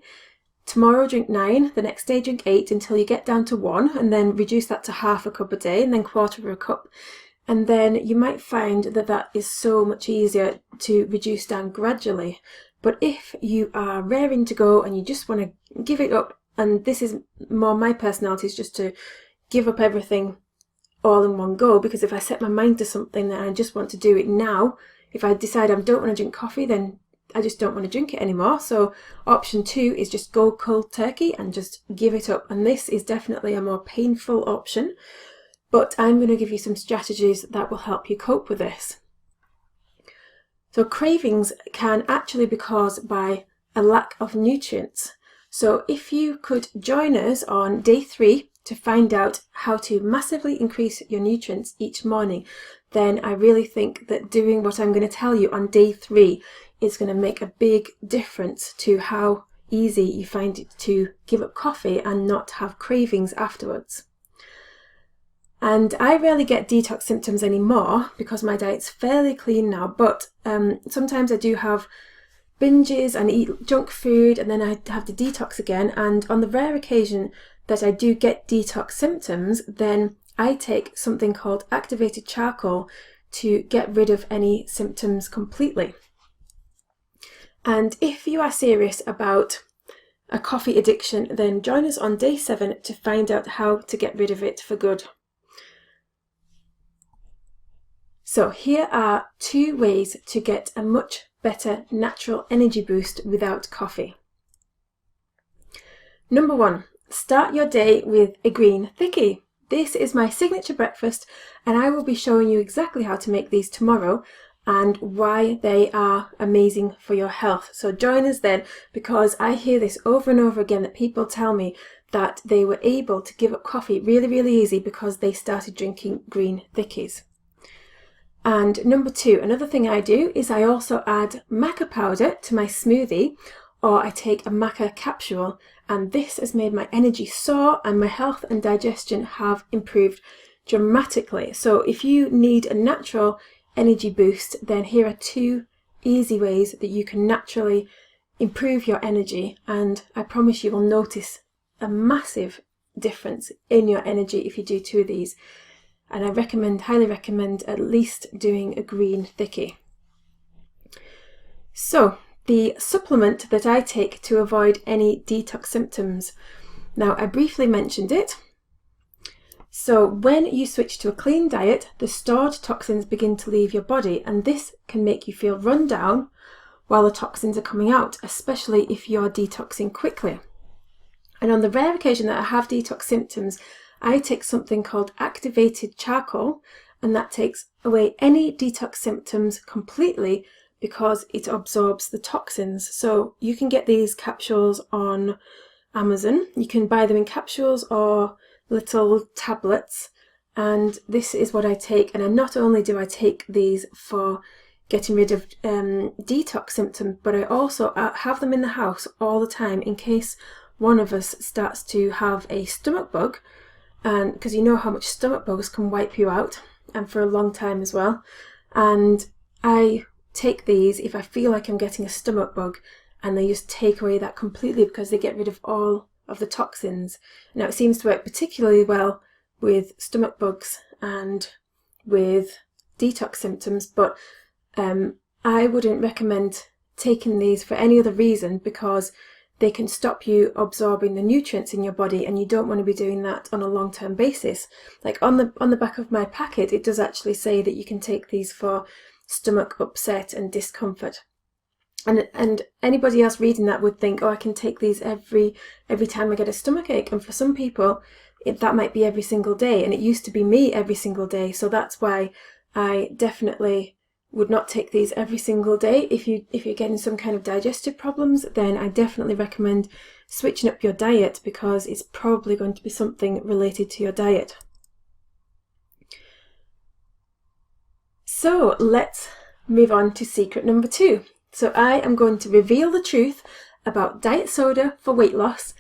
tomorrow drink 9, the next day drink 8 until you get down to 1, and then reduce that to half a cup a day and then quarter of a cup. And then you might find that that is so much easier to reduce down gradually. But if you are raring to go and you just want to give it up, and this is more my personality, is just to give up everything all in one go, because if I set my mind to something that I just want to do it now, if I decide I don't want to drink coffee, then I just don't want to drink it anymore. So option 2 is just go cold turkey and just give it up. And this is definitely a more painful option, but I'm going to give you some strategies that will help you cope with this. So cravings can actually be caused by a lack of nutrients. So if you could join us on day 3 to find out how to massively increase your nutrients each morning, then I really think that doing what I'm going to tell you on day 3 is going to make a big difference to how easy you find it to give up coffee and not have cravings afterwards. And I rarely get detox symptoms anymore because my diet's fairly clean now, but sometimes I do have binges and eat junk food, and then I have to detox again. And on the rare occasion that I do get detox symptoms, then I take something called activated charcoal to get rid of any symptoms completely. And if you are serious about a coffee addiction, then join us on day 7 to find out how to get rid of it for good. So here are 2 ways to get a much better natural energy boost without coffee. Number 1, start your day with a green thickie. This is my signature breakfast, and I will be showing you exactly how to make these tomorrow and why they are amazing for your health. So join us then, because I hear this over and over again, that people tell me that they were able to give up coffee really easy because they started drinking green thickies. And number 2, another thing I do is I also add maca powder to my smoothie, or I take a maca capsule, and this has made my energy soar and my health and digestion have improved dramatically. So if you need a natural energy boost, then here are 2 easy ways that you can naturally improve your energy, and I promise you will notice a massive difference in your energy if you do 2 of these. And I highly recommend at least doing a green thickie. So, the supplement that I take to avoid any detox symptoms. Now, I briefly mentioned it. So, when you switch to a clean diet, the stored toxins begin to leave your body, and this can make you feel run down while the toxins are coming out, especially if you're detoxing quickly. And on the rare occasion that I have detox symptoms, I take something called activated charcoal, and that takes away any detox symptoms completely because it absorbs the toxins. So you can get these capsules on Amazon. You can buy them in capsules or little tablets, and this is what I take. And not only do I take these for getting rid of detox symptoms, but I also have them in the house all the time in case one of us starts to have a stomach bug, and because you know how much stomach bugs can wipe you out, and for a long time as well. And I take these if I feel like I'm getting a stomach bug, and they just take away that completely because they get rid of all of the toxins. Now, it seems to work particularly well with stomach bugs and with detox symptoms, but I wouldn't recommend taking these for any other reason, because they can stop you absorbing the nutrients in your body, and you don't want to be doing that on a long-term basis. Like on the back of my packet, it does actually say that you can take these for stomach upset and discomfort. And anybody else reading that would think, oh, I can take these every time I get a stomachache. And for some people, that might be every single day. And it used to be me every single day. So that's why I definitely would not take these every single day. If you're getting some kind of digestive problems, then I definitely recommend switching up your diet, because it's probably going to be something related to your diet. So let's move on to secret number 2. So I am going to reveal the truth about diet soda for weight loss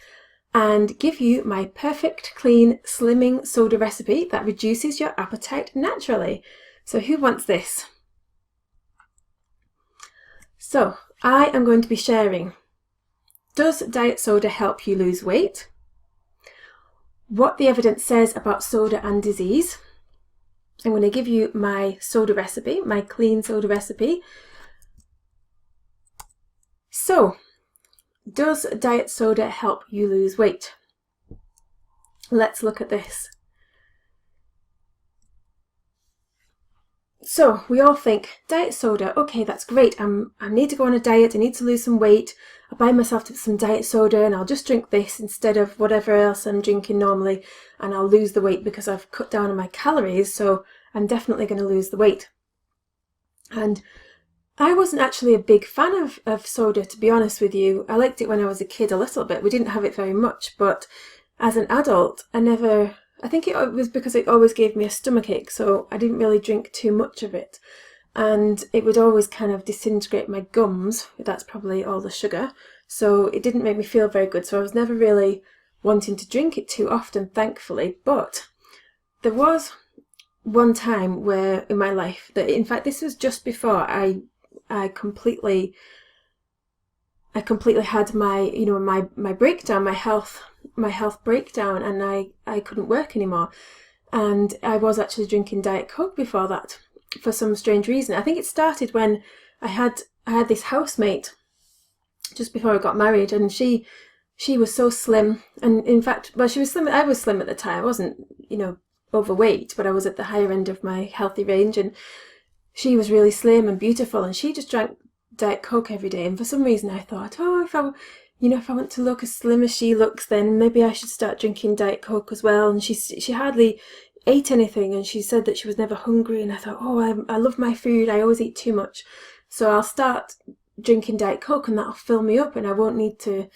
and give you my perfect clean slimming soda recipe that reduces your appetite naturally. So who wants this? So I am going to be sharing, does diet soda help you lose weight? What the evidence says about soda and disease. I'm going to give you my soda recipe, my clean soda recipe. So, does diet soda help you lose weight? Let's look at this. So, we all think, diet soda, okay, that's great. I need to go on a diet, I need to lose some weight. I'll buy myself some diet soda and I'll just drink this instead of whatever else I'm drinking normally, and I'll lose the weight because I've cut down on my calories, so I'm definitely going to lose the weight. And I wasn't actually a big fan of soda, to be honest with you. I liked it when I was a kid a little bit. We didn't have it very much, but as an adult, I think it was because it always gave me a stomachache, so I didn't really drink too much of it. And it would always kind of disintegrate my gums. That's probably all the sugar. So it didn't make me feel very good. So I was never really wanting to drink it too often, thankfully. But there was one time where in my life that, in fact, this was just before I completely had my breakdown, my health breakdown, and I couldn't work anymore. And I was actually drinking Diet Coke before that for some strange reason. I think it started when I had this housemate just before I got married, and she was so slim, and in fact, well, she was slim. I was slim at the time. I wasn't, overweight, but I was at the higher end of my healthy range, and she was really slim and beautiful, and she just drank Diet Coke every day. And for some reason I thought, oh, if I want to look as slim as she looks, then maybe I should start drinking Diet Coke as well. And she hardly ate anything, and she said that she was never hungry, and I thought, oh, I love my food, I always eat too much, so I'll start drinking Diet Coke and that'll fill me up and I won't need to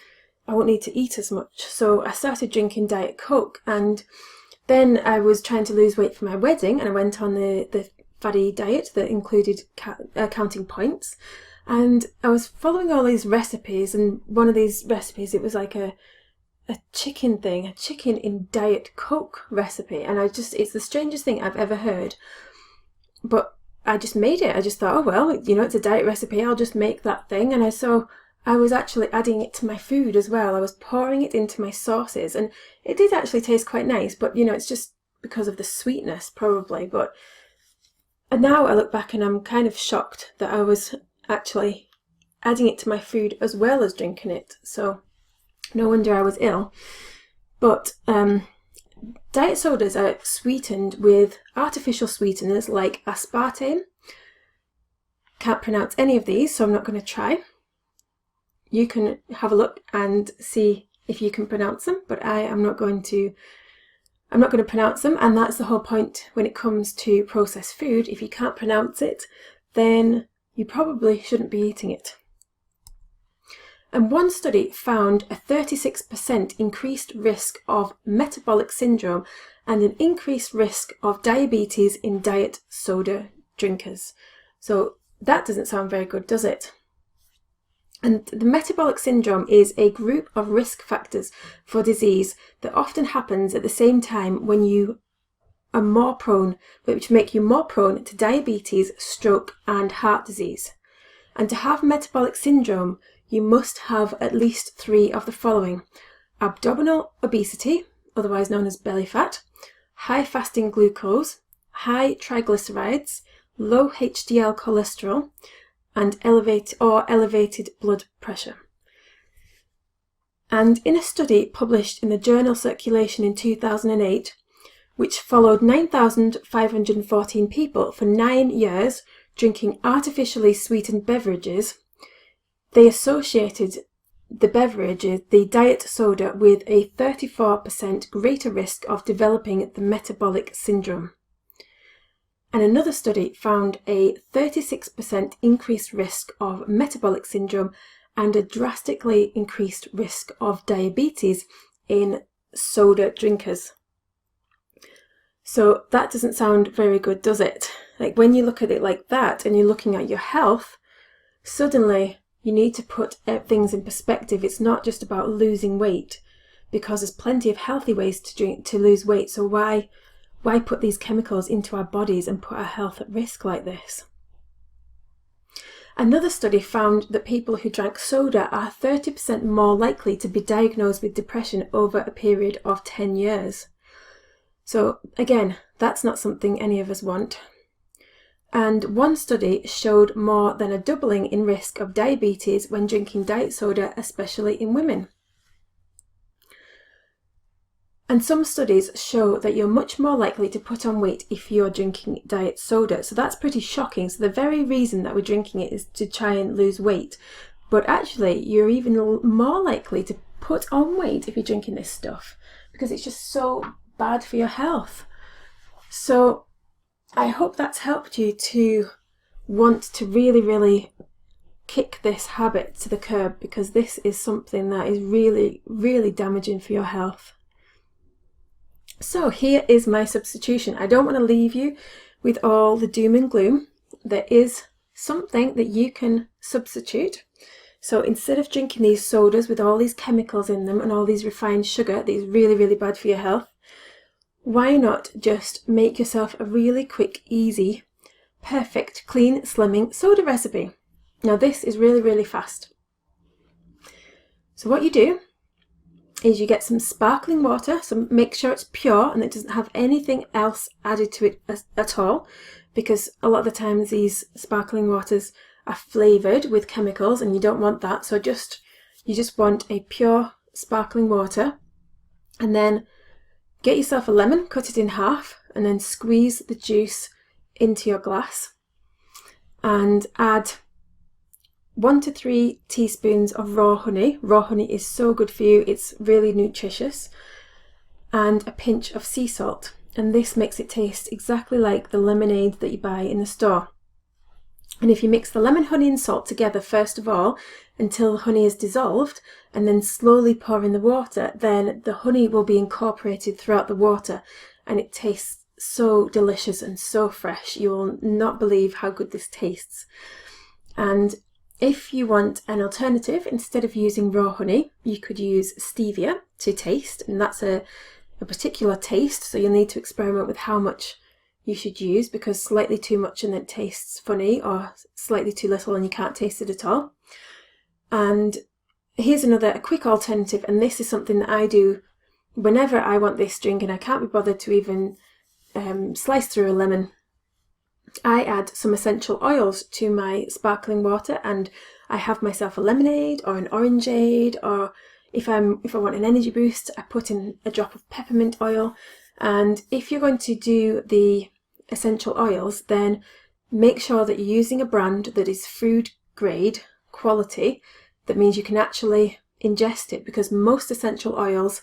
eat as much. So I started drinking Diet Coke, and then I was trying to lose weight for my wedding, and I went on the fatty diet that included counting points, and I was following all these recipes, and one of these recipes, it was like a chicken in Diet Coke recipe, and it's the strangest thing I've ever heard, but I just made it. I just thought, oh well, it's a diet recipe, I'll just make that thing. And I was actually adding it to my food as well. I was pouring it into my sauces, and it did actually taste quite nice, but it's just because of the sweetness probably. And now I look back and I'm kind of shocked that I was actually adding it to my food as well as drinking it. So no wonder I was ill. But diet sodas are sweetened with artificial sweeteners like aspartame. Can't pronounce any of these, so I'm not going to try. You can have a look and see if you can pronounce them, but I'm not going to pronounce them, and that's the whole point when it comes to processed food. If you can't pronounce it, then you probably shouldn't be eating it. And one study found a 36% increased risk of metabolic syndrome and an increased risk of diabetes in diet soda drinkers. So that doesn't sound very good, does it? And the metabolic syndrome is a group of risk factors for disease that often happens at the same time when you are more prone, which make you more prone to diabetes, stroke, and heart disease. And to have metabolic syndrome, you must have at least 3 of the following: abdominal obesity, otherwise known as belly fat, high fasting glucose, high triglycerides, low HDL cholesterol, and elevated blood pressure. And in a study published in the journal Circulation in 2008, which followed 9,514 people for 9 years drinking artificially sweetened beverages, they associated the beverages, the diet soda, with a 34% greater risk of developing the metabolic syndrome. And another study found a 36% increased risk of metabolic syndrome and a drastically increased risk of diabetes in soda drinkers. So that doesn't sound very good, does it? Like, when you look at it like that and you're looking at your health, suddenly you need to put things in perspective. It's not just about losing weight, because there's plenty of healthy ways to lose weight. So why put these chemicals into our bodies and put our health at risk like this? Another study found that people who drank soda are 30% more likely to be diagnosed with depression over a period of 10 years. So again, that's not something any of us want. And one study showed more than a doubling in risk of diabetes when drinking diet soda, especially in women. And some studies show that you're much more likely to put on weight if you're drinking diet soda. So that's pretty shocking. So the very reason that we're drinking it is to try and lose weight. But actually, you're even more likely to put on weight if you're drinking this stuff, because it's just so bad for your health. So I hope that's helped you to want to really, really kick this habit to the curb, because this is something that is really, really damaging for your health. So here is my substitution. I don't want to leave you with all the doom and gloom. There is something that you can substitute. So instead of drinking these sodas with all these chemicals in them and all these refined sugar that is really, really bad for your health, why not just make yourself a really quick, easy, perfect, clean, slimming soda recipe? Now this is really, really fast. So what you do is you get some sparkling water, so make sure it's pure and it doesn't have anything else added to it at all, because a lot of the times these sparkling waters are flavoured with chemicals and you don't want that. So you just want a pure sparkling water, and then get yourself a lemon, cut it in half, and then squeeze the juice into your glass and add 1 to 3 teaspoons of raw honey. Raw honey is so good for you, it's really nutritious. And a pinch of sea salt. And this makes it taste exactly like the lemonade that you buy in the store. And if you mix the lemon, honey and salt together first of all until the honey is dissolved, and then slowly pour in the water, then the honey will be incorporated throughout the water and it tastes so delicious and so fresh. You will not believe how good this tastes. And if you want an alternative, instead of using raw honey, you could use stevia to taste, and that's a particular taste, so you'll need to experiment with how much you should use, because slightly too much and it tastes funny, or slightly too little and you can't taste it at all. And here's a quick alternative, and this is something that I do whenever I want this drink and I can't be bothered to even slice through a lemon. I add some essential oils to my sparkling water, and I have myself a lemonade or an orangeade, or if I want an energy boost, I put in a drop of peppermint oil. And if you're going to do the essential oils, then make sure that you're using a brand that is food grade quality. That means you can actually ingest it, because most essential oils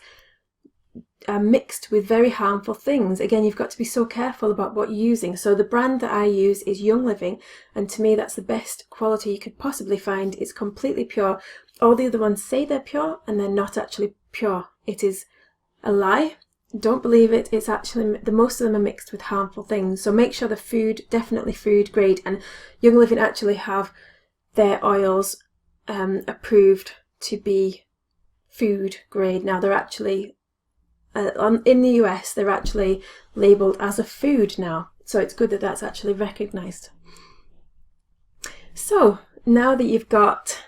are mixed with very harmful things. Again, you've got to be so careful about what you're using. So the brand that I use is Young Living, and to me that's the best quality you could possibly find. It's completely pure. All the other ones say they're pure and they're not actually pure. It is a lie. Don't believe it. It's actually, the most of them are mixed with harmful things. So make sure they're definitely food grade, and Young Living actually have their oils approved to be food grade. Now they're actually in the US, they're actually labelled as a food now, so it's good that that's actually recognised. So now that you've got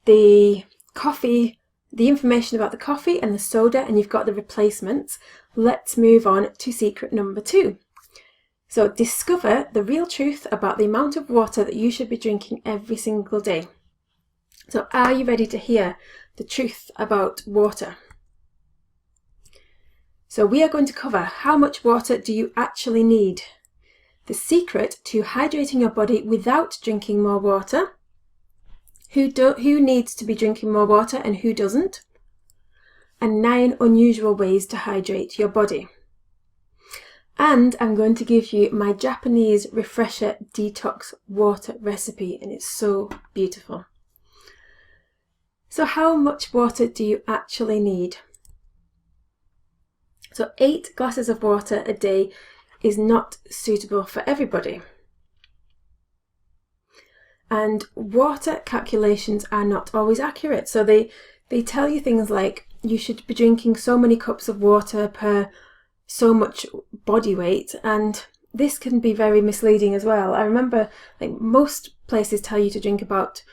the coffee, the information about the coffee and the soda, and you've got the replacements, let's move on to secret number 2. So discover the real truth about the amount of water that you should be drinking every single day. So are you ready to hear the truth about water? So we are going to cover how much water do you actually need, the secret to hydrating your body without drinking more water, who needs to be drinking more water and who doesn't, and 9 unusual ways to hydrate your body. And I'm going to give you my Japanese refresher detox water recipe, and it's so beautiful. So how much water do you actually need? So 8 glasses of water a day is not suitable for everybody. And water calculations are not always accurate. So they tell you things like you should be drinking so many cups of water per so much body weight, and this can be very misleading as well. I remember most places tell you to drink about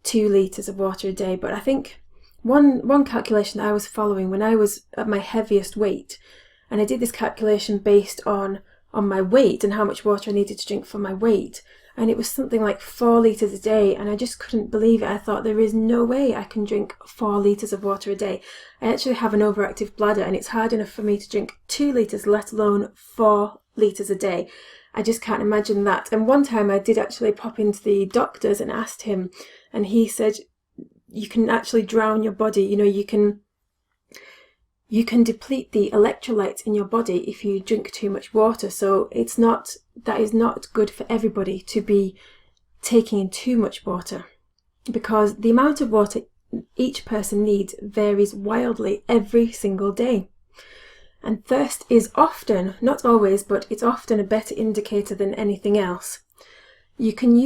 2 litres of water a day, but I think one calculation that I was following when I was at my heaviest weight, and I did this calculation based on my weight and how much water I needed to drink for my weight, and it was something like 4 litres a day, and I just couldn't believe it. I thought, there is no way I can drink 4 litres of water a day. I actually have an overactive bladder, and it's hard enough for me to drink 2 litres, let alone 4 litres a day. I just can't imagine that. And one time I did actually pop into the doctor's and asked him, and he said, you can actually drown your body. You can deplete the electrolytes in your body if you drink too much water. So that is not good for everybody to be taking in too much water, because the amount of water each person needs varies wildly every single day. And thirst is often, not always, but it's often a better indicator than anything else. You can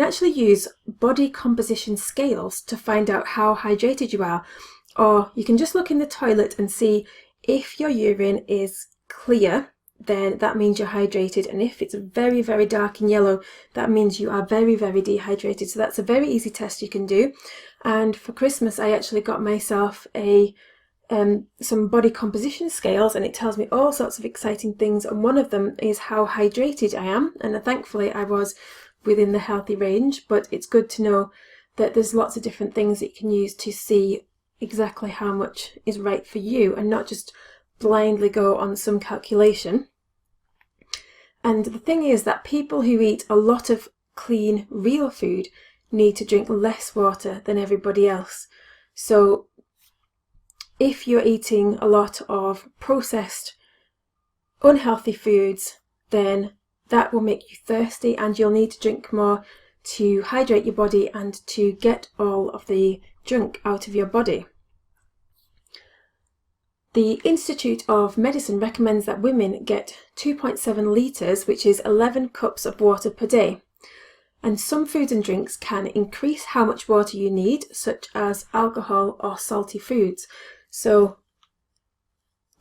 actually use body composition scales to find out how hydrated you are. Or you can just look in the toilet and see if your urine is clear, then that means you're hydrated. And if it's very, very dark and yellow, that means you are very, very dehydrated. So that's a very easy test you can do. And for Christmas, I actually got myself some body composition scales, and it tells me all sorts of exciting things. And one of them is how hydrated I am. And thankfully, I was within the healthy range. But it's good to know that there's lots of different things that you can use to see exactly how much is right for you, and not just blindly go on some calculation. And the thing is that people who eat a lot of clean, real food need to drink less water than everybody else. So if you're eating a lot of processed, unhealthy foods, then that will make you thirsty, and you'll need to drink more to hydrate your body and to get all of the junk out of your body. The Institute of Medicine recommends that women get 2.7 litres, which is 11 cups of water per day. And some foods and drinks can increase how much water you need, such as alcohol or salty foods. So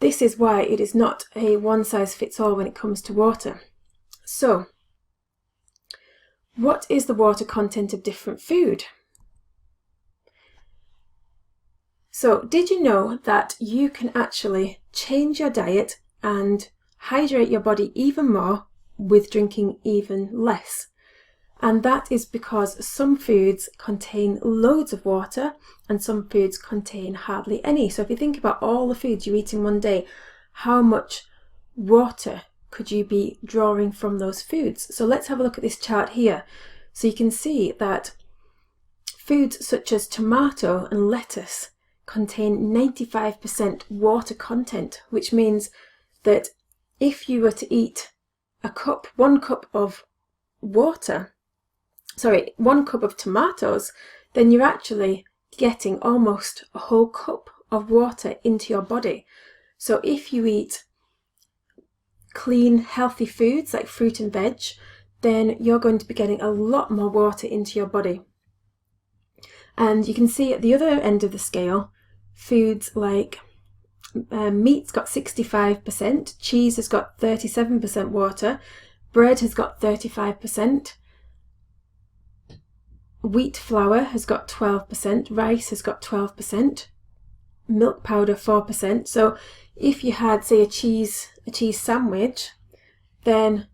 this is why it is not a one-size-fits-all when it comes to water. So what is the water content of different food? So did you know that you can actually change your diet and hydrate your body even more with drinking even less? And that is because some foods contain loads of water and some foods contain hardly any. So if you think about all the foods you eat in one day, how much water could you be drawing from those foods? So let's have a look at this chart here. So you can see that foods such as tomato and lettuce contain 95% water content, which means that if you were to eat 1 cup of tomatoes, then you're actually getting almost a whole cup of water into your body. So if you eat clean, healthy foods like fruit and veg, then you're going to be getting a lot more water into your body. And you can see at the other end of the scale, foods like meat's got 65%, cheese has got 37% water, bread has got 35%, wheat flour has got 12%, rice has got 12%, milk powder 4%. So if you had, say, a cheese sandwich, then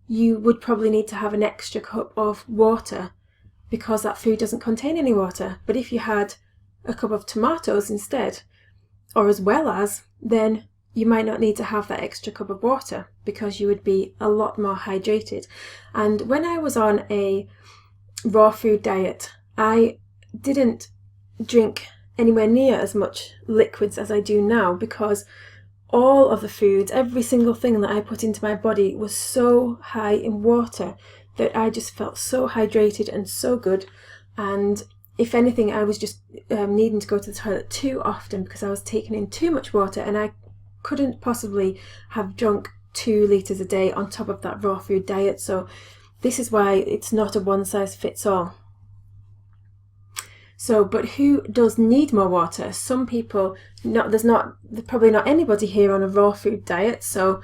you would probably need to have an extra cup of water because that food doesn't contain any water. But if you had a cup of tomatoes instead, or as well as, then you might not need to have that extra cup of water because you would be a lot more hydrated. And when I was on a raw food diet, I didn't drink anywhere near as much liquids as I do now, because all of the foods, every single thing that I put into my body was so high in water that I just felt so hydrated and so good. And if anything, I was just needing to go to the toilet too often because I was taking in too much water, and I couldn't possibly have drunk 2 litres a day on top of that raw food diet. So this is why it's not a one size fits all. So, but who does need more water? Some people, there's probably not anybody here on a raw food diet. So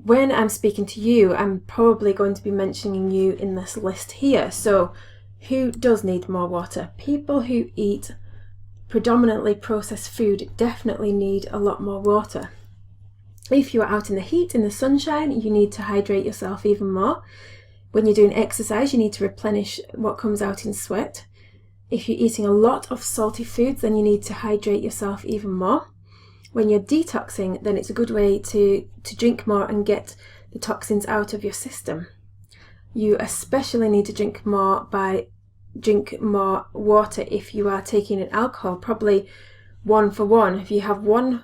when I'm speaking to you, I'm probably going to be mentioning you in this list here. So who does need more water? People who eat predominantly processed food definitely need a lot more water. If you're out in the heat, in the sunshine, you need to hydrate yourself even more. When you're doing exercise, you need to replenish what comes out in sweat. If you're eating a lot of salty foods, then you need to hydrate yourself even more. When you're detoxing, then it's a good way to drink more and get the toxins out of your system. You especially need to drink more water if you are taking in alcohol, probably 1 for 1. If you have 1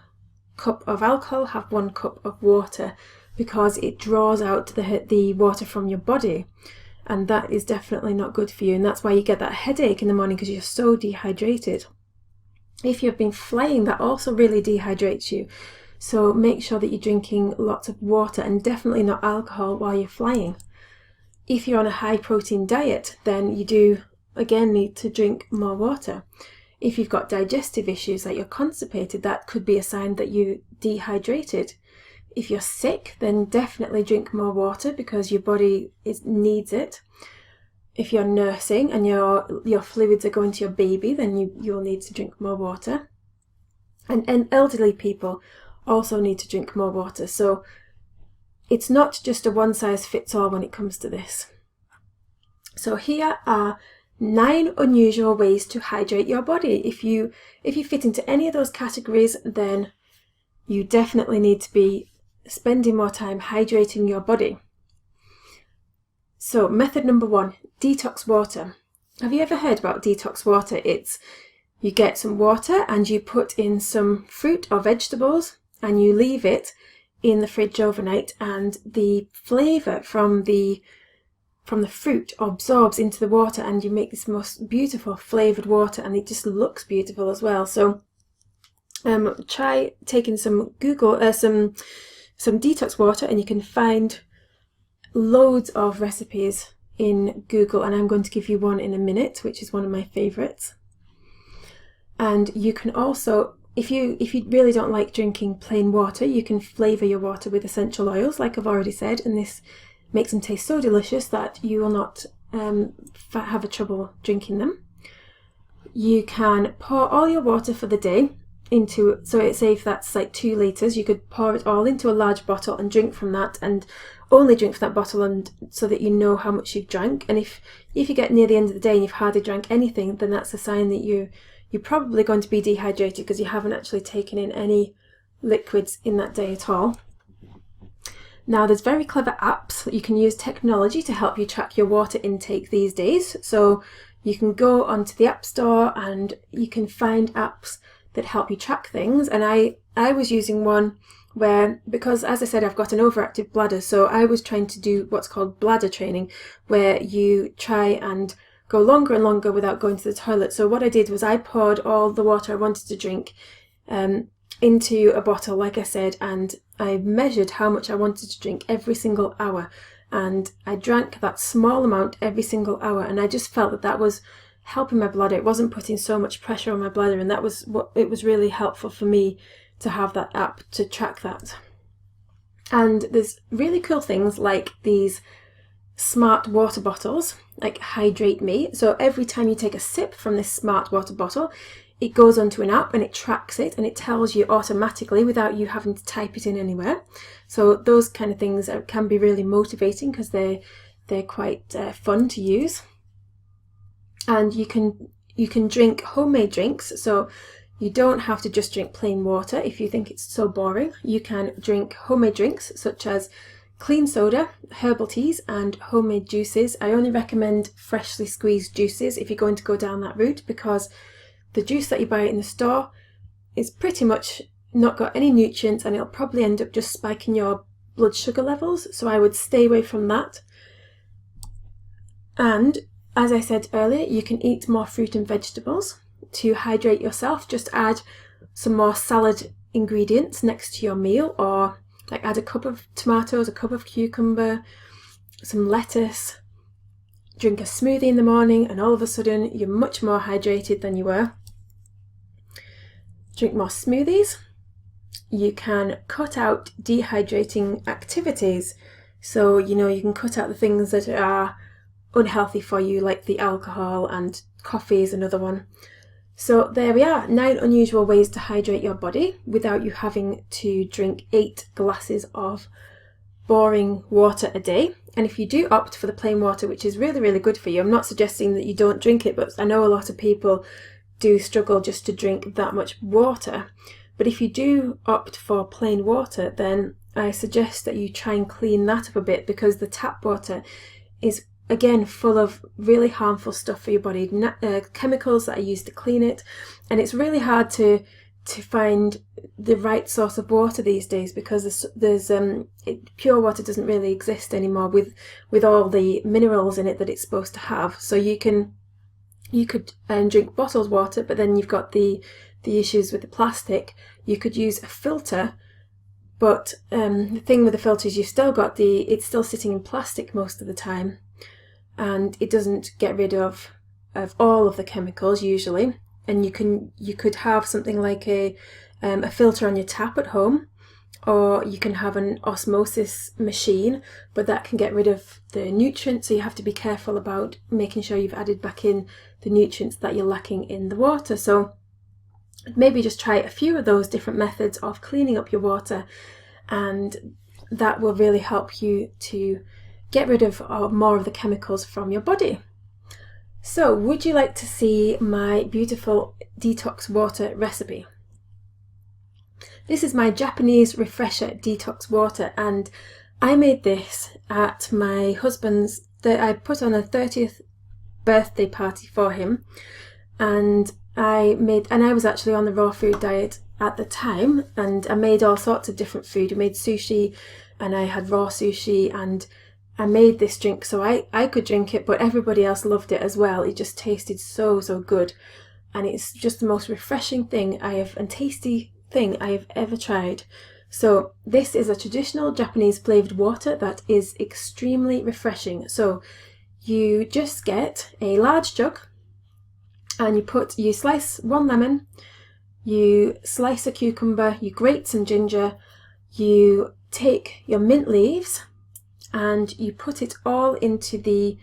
cup of alcohol, have 1 cup of water, because it draws out the water from your body. And that is definitely not good for you, and that's why you get that headache in the morning, because you're so dehydrated. If you've been flying, that also really dehydrates you. So make sure that you're drinking lots of water, and definitely not alcohol while you're flying. If you're on a high protein diet, then you do again need to drink more water. If you've got digestive issues, like you're constipated, that could be a sign that you're dehydrated. If you're sick, then definitely drink more water because your body needs it. If you're nursing and your fluids are going to your baby, then you'll need to drink more water. And elderly people also need to drink more water. So it's not just a one size fits all when it comes to this. So here are 9 unusual ways to hydrate your body. If you fit into any of those categories, then you definitely need to be spending more time hydrating your body. So method number 1, detox water. Have you ever heard about detox water? It's you get some water and you put in some fruit or vegetables and you leave it in the fridge overnight, and the flavour from the fruit absorbs into the water, and you make this most beautiful flavoured water, and it just looks beautiful as well. So try taking some detox water, and you can find loads of recipes in Google, and I'm going to give you one in a minute, which is one of my favourites. And you can also, if you really don't like drinking plain water, you can flavour your water with essential oils, like I've already said, and this makes them taste so delicious that you will not have a trouble drinking them. You can pour all your water for the day into, so say if that's like 2 litres, you could pour it all into a large bottle and drink from that, and only drink from that bottle, and so that you know how much you've drank. And if you get near the end of the day and you've hardly drank anything, then that's a sign that you're probably going to be dehydrated because you haven't actually taken in any liquids in that day at all. Now there's very clever apps that you can use, technology, to help you track your water intake these days. So you can go onto the App Store and you can find apps that help you track things. And I was using one where, because as I said, I've got an overactive bladder, so I was trying to do what's called bladder training, where you try and go longer and longer without going to the toilet. So what I did was I poured all the water I wanted to drink into a bottle, like I said, and I measured how much I wanted to drink every single hour, and I drank that small amount every single hour, and I just felt that was helping my bladder. It wasn't putting so much pressure on my bladder, and that was what it was really helpful for me to have that app to track that. And there's really cool things like these smart water bottles, like Hydrate Me. So every time you take a sip from this smart water bottle, it goes onto an app and it tracks it, and it tells you automatically without you having to type it in anywhere. So those kind of things can be really motivating because they're quite fun to use. And you can drink homemade drinks, so you don't have to just drink plain water if you think it's so boring. You can drink homemade drinks such as clean soda, herbal teas and homemade juices. I only recommend freshly squeezed juices if you're going to go down that route, because the juice that you buy in the store is pretty much not got any nutrients and it'll probably end up just spiking your blood sugar levels, so I would stay away from that. And as I said earlier, you can eat more fruit and vegetables to hydrate yourself. Just add some more salad ingredients next to your meal, or like add a cup of tomatoes, a cup of cucumber, some lettuce, drink a smoothie in the morning, and all of a sudden you're much more hydrated than you were. Drink more smoothies. You can cut out dehydrating activities. So, you can cut out the things that are unhealthy for you, like the alcohol, and coffee is another one. So there we are, 9 unusual ways to hydrate your body without you having to drink 8 glasses of boring water a day. And if you do opt for the plain water, which is really, really good for you, I'm not suggesting that you don't drink it, but I know a lot of people do struggle just to drink that much water. But if you do opt for plain water, then I suggest that you try and clean that up a bit, because the tap water is again full of really harmful stuff for your body, chemicals that are used to clean it, and it's really hard to find the right source of water these days, because pure water doesn't really exist anymore with all the minerals in it that it's supposed to have. So you could drink bottled water, but then you've got the issues with the plastic. You could use a filter, but the thing with the filter is you've still got it's still sitting in plastic most of the time, and it doesn't get rid of all of the chemicals usually. And you could have something like a filter on your tap at home, or you can have an osmosis machine, but that can get rid of the nutrients, so you have to be careful about making sure you've added back in the nutrients that you're lacking in the water. So maybe just try a few of those different methods of cleaning up your water, and that will really help you to get rid of more of the chemicals from your body. So would you like to see my beautiful detox water recipe? This is my Japanese refresher detox water, and I made this at my husband's, I put on a 30th birthday party for him, and I was actually on the raw food diet at the time, and I made all sorts of different food. I made sushi, and I had raw sushi, and I made this drink so I could drink it, but everybody else loved it as well. It just tasted so good, and it's just the most refreshing thing and tasty thing I have ever tried. So this is a traditional Japanese flavoured water that is extremely refreshing. So you just get a large jug, and you slice 1 lemon, you slice a cucumber, you grate some ginger, you take your mint leaves and you put it all into the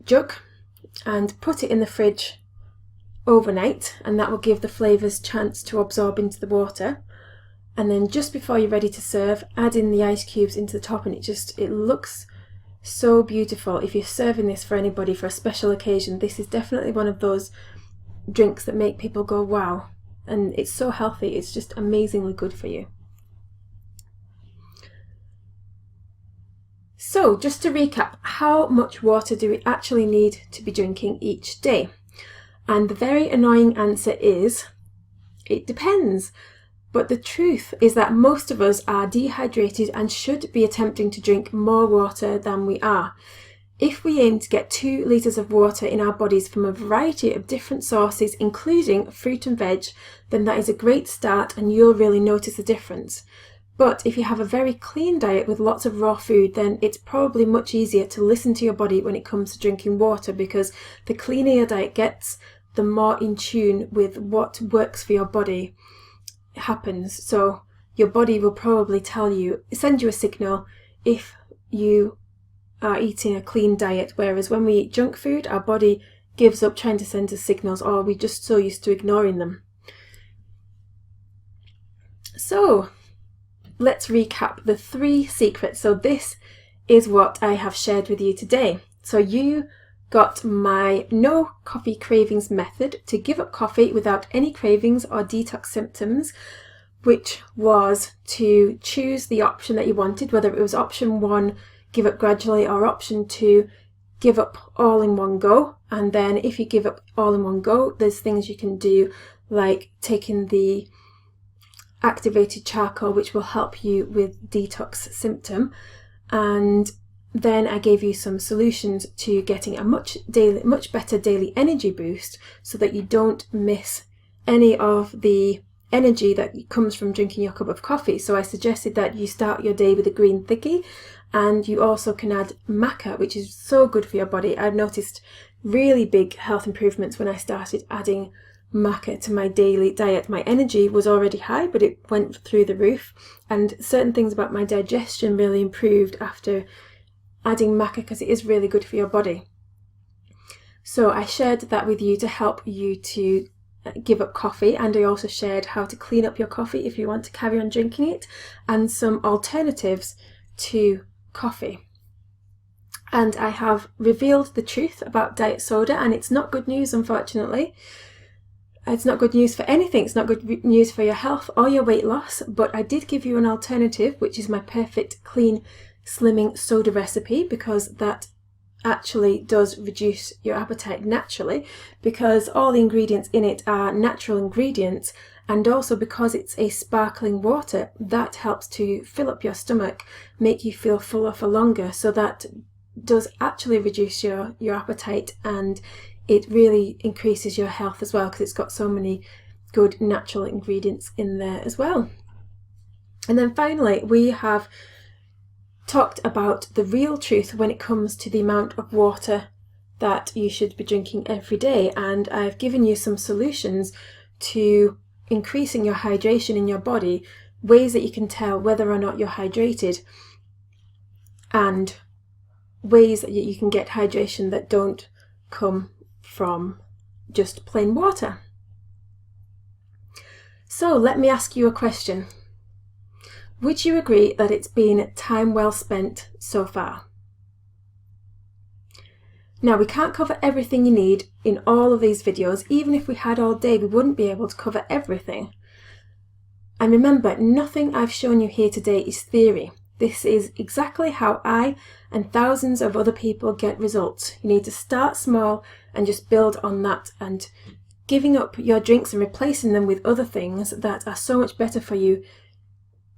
jug and put it in the fridge overnight, and that will give the flavours chance to absorb into the water. And then just before you're ready to serve, add in the ice cubes into the top, and it looks so beautiful. If you're serving this for anybody for a special occasion, this is definitely one of those drinks that make people go wow, and it's so healthy. It's just amazingly good for you. So just to recap, how much water do we actually need to be drinking each day? And the very annoying answer is, it depends. But the truth is that most of us are dehydrated and should be attempting to drink more water than we are. If we aim to get 2 litres of water in our bodies from a variety of different sources, including fruit and veg, then that is a great start and you'll really notice a difference. But if you have a very clean diet with lots of raw food, then it's probably much easier to listen to your body when it comes to drinking water, because the cleaner your diet gets, the more in tune with what works for your body happens. So your body will probably send you a signal if you are eating a clean diet, whereas when we eat junk food, our body gives up trying to send us signals, or we're just so used to ignoring them. So let's recap the 3 secrets. So this is what I have shared with you today. So you got my no coffee cravings method to give up coffee without any cravings or detox symptoms which was to choose the option that you wanted, whether it was option 1, give up gradually, or option 2, give up all in one go. And then if you give up all in one go, there's things you can do like taking the activated charcoal, which will help you with detox symptom. And then I gave you some solutions to getting a much better daily energy boost so that you don't miss any of the energy that comes from drinking your cup of coffee. So I suggested that you start your day with a green thickie, and you also can add maca, which is so good for your body. I've noticed really big health improvements when I started adding maca to my daily diet. My energy was already high, but it went through the roof, and certain things about my digestion really improved after adding maca, because it is really good for your body. So I shared that with you to help you to give up coffee, and I also shared how to clean up your coffee if you want to carry on drinking it, and some alternatives to coffee. And I have revealed the truth about diet soda, and it's not good news, unfortunately. It's not good news for anything. It's not good news for your health or your weight loss, but I did give you an alternative, which is my perfect clean slimming soda recipe, because that actually does reduce your appetite naturally, because all the ingredients in it are natural ingredients, and also because it's a sparkling water that helps to fill up your stomach, make you feel fuller for longer. So that does actually reduce your appetite, and it really increases your health as well, because it's got so many good natural ingredients in there as well. And then finally, we have talked about the real truth when it comes to the amount of water that you should be drinking every day, and I've given you some solutions to increasing your hydration in your body, ways that you can tell whether or not you're hydrated, and ways that you can get hydration that don't come from just plain water. So let me ask you a question. Would you agree that it's been time well spent so far? Now, we can't cover everything you need in all of these videos. Even if we had all day, we wouldn't be able to cover everything. And remember, nothing I've shown you here today is theory. This is exactly how I and thousands of other people get results. You need to start small and just build on that, and giving up your drinks and replacing them with other things that are so much better for you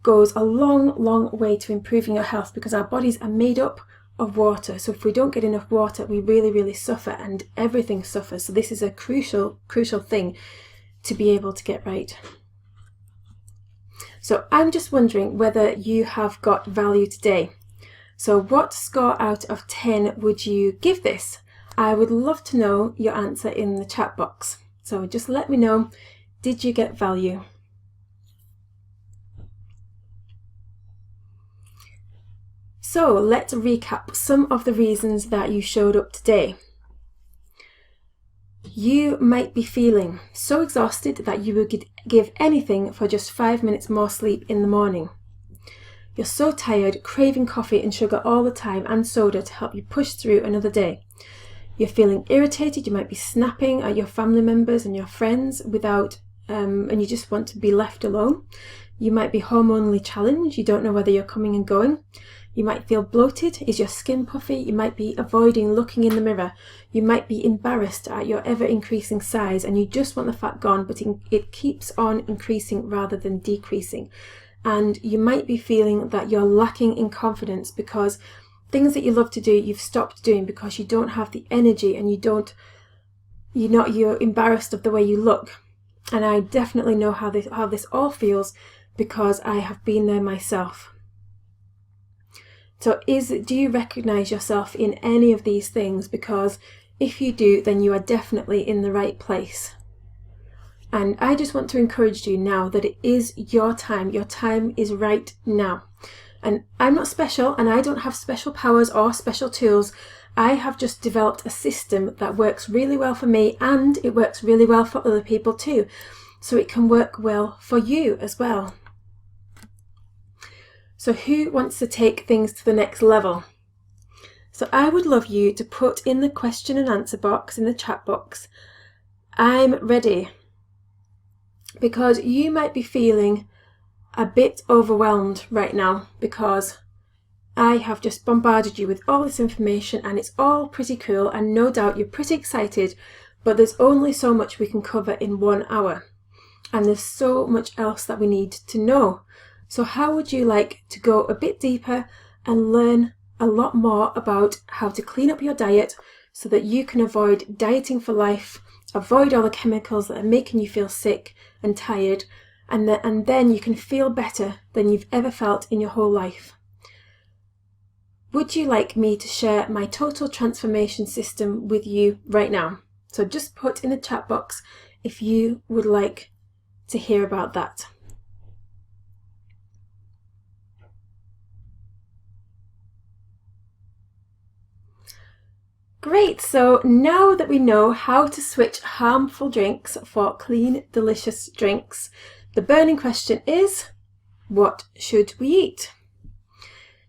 goes a long way to improving your health, because our bodies are made up of water. So if we don't get enough water, we really suffer, and everything suffers. So this is a crucial thing to be able to get right. So I'm just wondering whether you have got value today. So what score out of 10 would you give this? I would love to know your answer in the chat box. So just let me know, did you get value? So let's recap some of the reasons that you showed up today. You might be feeling so exhausted that you would give anything for just 5 minutes more sleep in the morning. You're so tired, craving coffee and sugar all the time, and soda to help you push through another day. You're feeling irritated, you might be snapping at your family members and your friends and you just want to be left alone. You might be hormonally challenged, you don't know whether you're coming and going. You might feel bloated. Is your skin puffy? You might be avoiding looking in the mirror. You might be embarrassed at your ever-increasing size, and you just want the fat gone, but it keeps on increasing rather than decreasing. And you might be feeling that you're lacking in confidence because things that you love to do, you've stopped doing because you don't have the energy, and you're embarrassed of the way you look. And I definitely know how this all feels, because I have been there myself. So do you recognize yourself in any of these things? Because if you do, then you are definitely in the right place. And I just want to encourage you now that it is your time. Your time is right now. And I'm not special, and I don't have special powers or special tools. I have just developed a system that works really well for me, and it works really well for other people too. So it can work well for you as well. So who wants to take things to the next level? So I would love you to put in the question and answer box, in the chat box, I'm ready. Because you might be feeling a bit overwhelmed right now because I have just bombarded you with all this information and it's all pretty cool, and no doubt you're pretty excited, but there's only so much we can cover in 1 hour. And there's so much else that we need to know. So how would you like to go a bit deeper and learn a lot more about how to clean up your diet so that you can avoid dieting for life, avoid all the chemicals that are making you feel sick and tired, and then you can feel better than you've ever felt in your whole life? Would you like me to share my total transformation system with you right now? So just put in the chat box if you would like to hear about that. Great, so now that we know how to switch harmful drinks for clean, delicious drinks, the burning question is, what should we eat?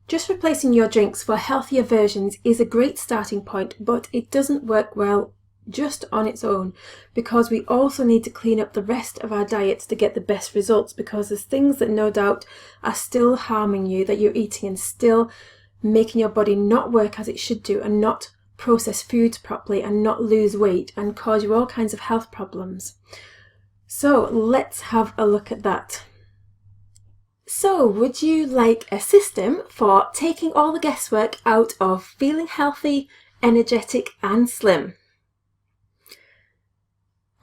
Just replacing your drinks for healthier versions is a great starting point, but it doesn't work well just on its own, because we also need to clean up the rest of our diets to get the best results, because there's things that no doubt are still harming you that you're eating and still making your body not work as it should do and not process foods properly and not lose weight and cause you all kinds of health problems. So let's have a look at that. So would you like a system for taking all the guesswork out of feeling healthy, energetic and slim?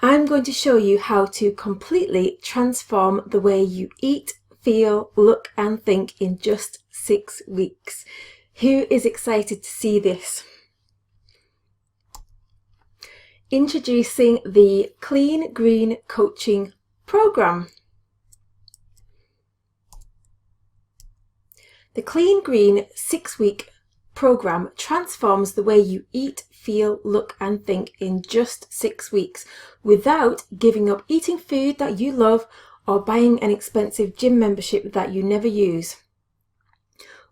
I'm going to show you how to completely transform the way you eat, feel, look and think in just 6 weeks. Who is excited to see this? Introducing the Clean Green Coaching Program. The Clean Green 6-week program transforms the way you eat, feel, look and think in just 6 weeks without giving up eating food that you love or buying an expensive gym membership that you never use,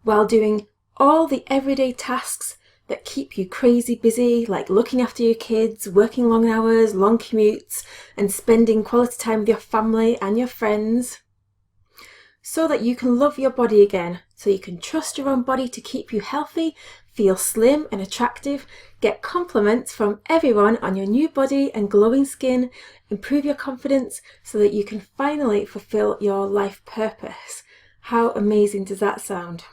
while doing all the everyday tasks that keep you crazy busy, like looking after your kids, working long hours, long commutes, and spending quality time with your family and your friends, so that you can love your body again, so you can trust your own body to keep you healthy, feel slim and attractive, get compliments from everyone on your new body and glowing skin, improve your confidence so that you can finally fulfill your life purpose. How amazing does that sound?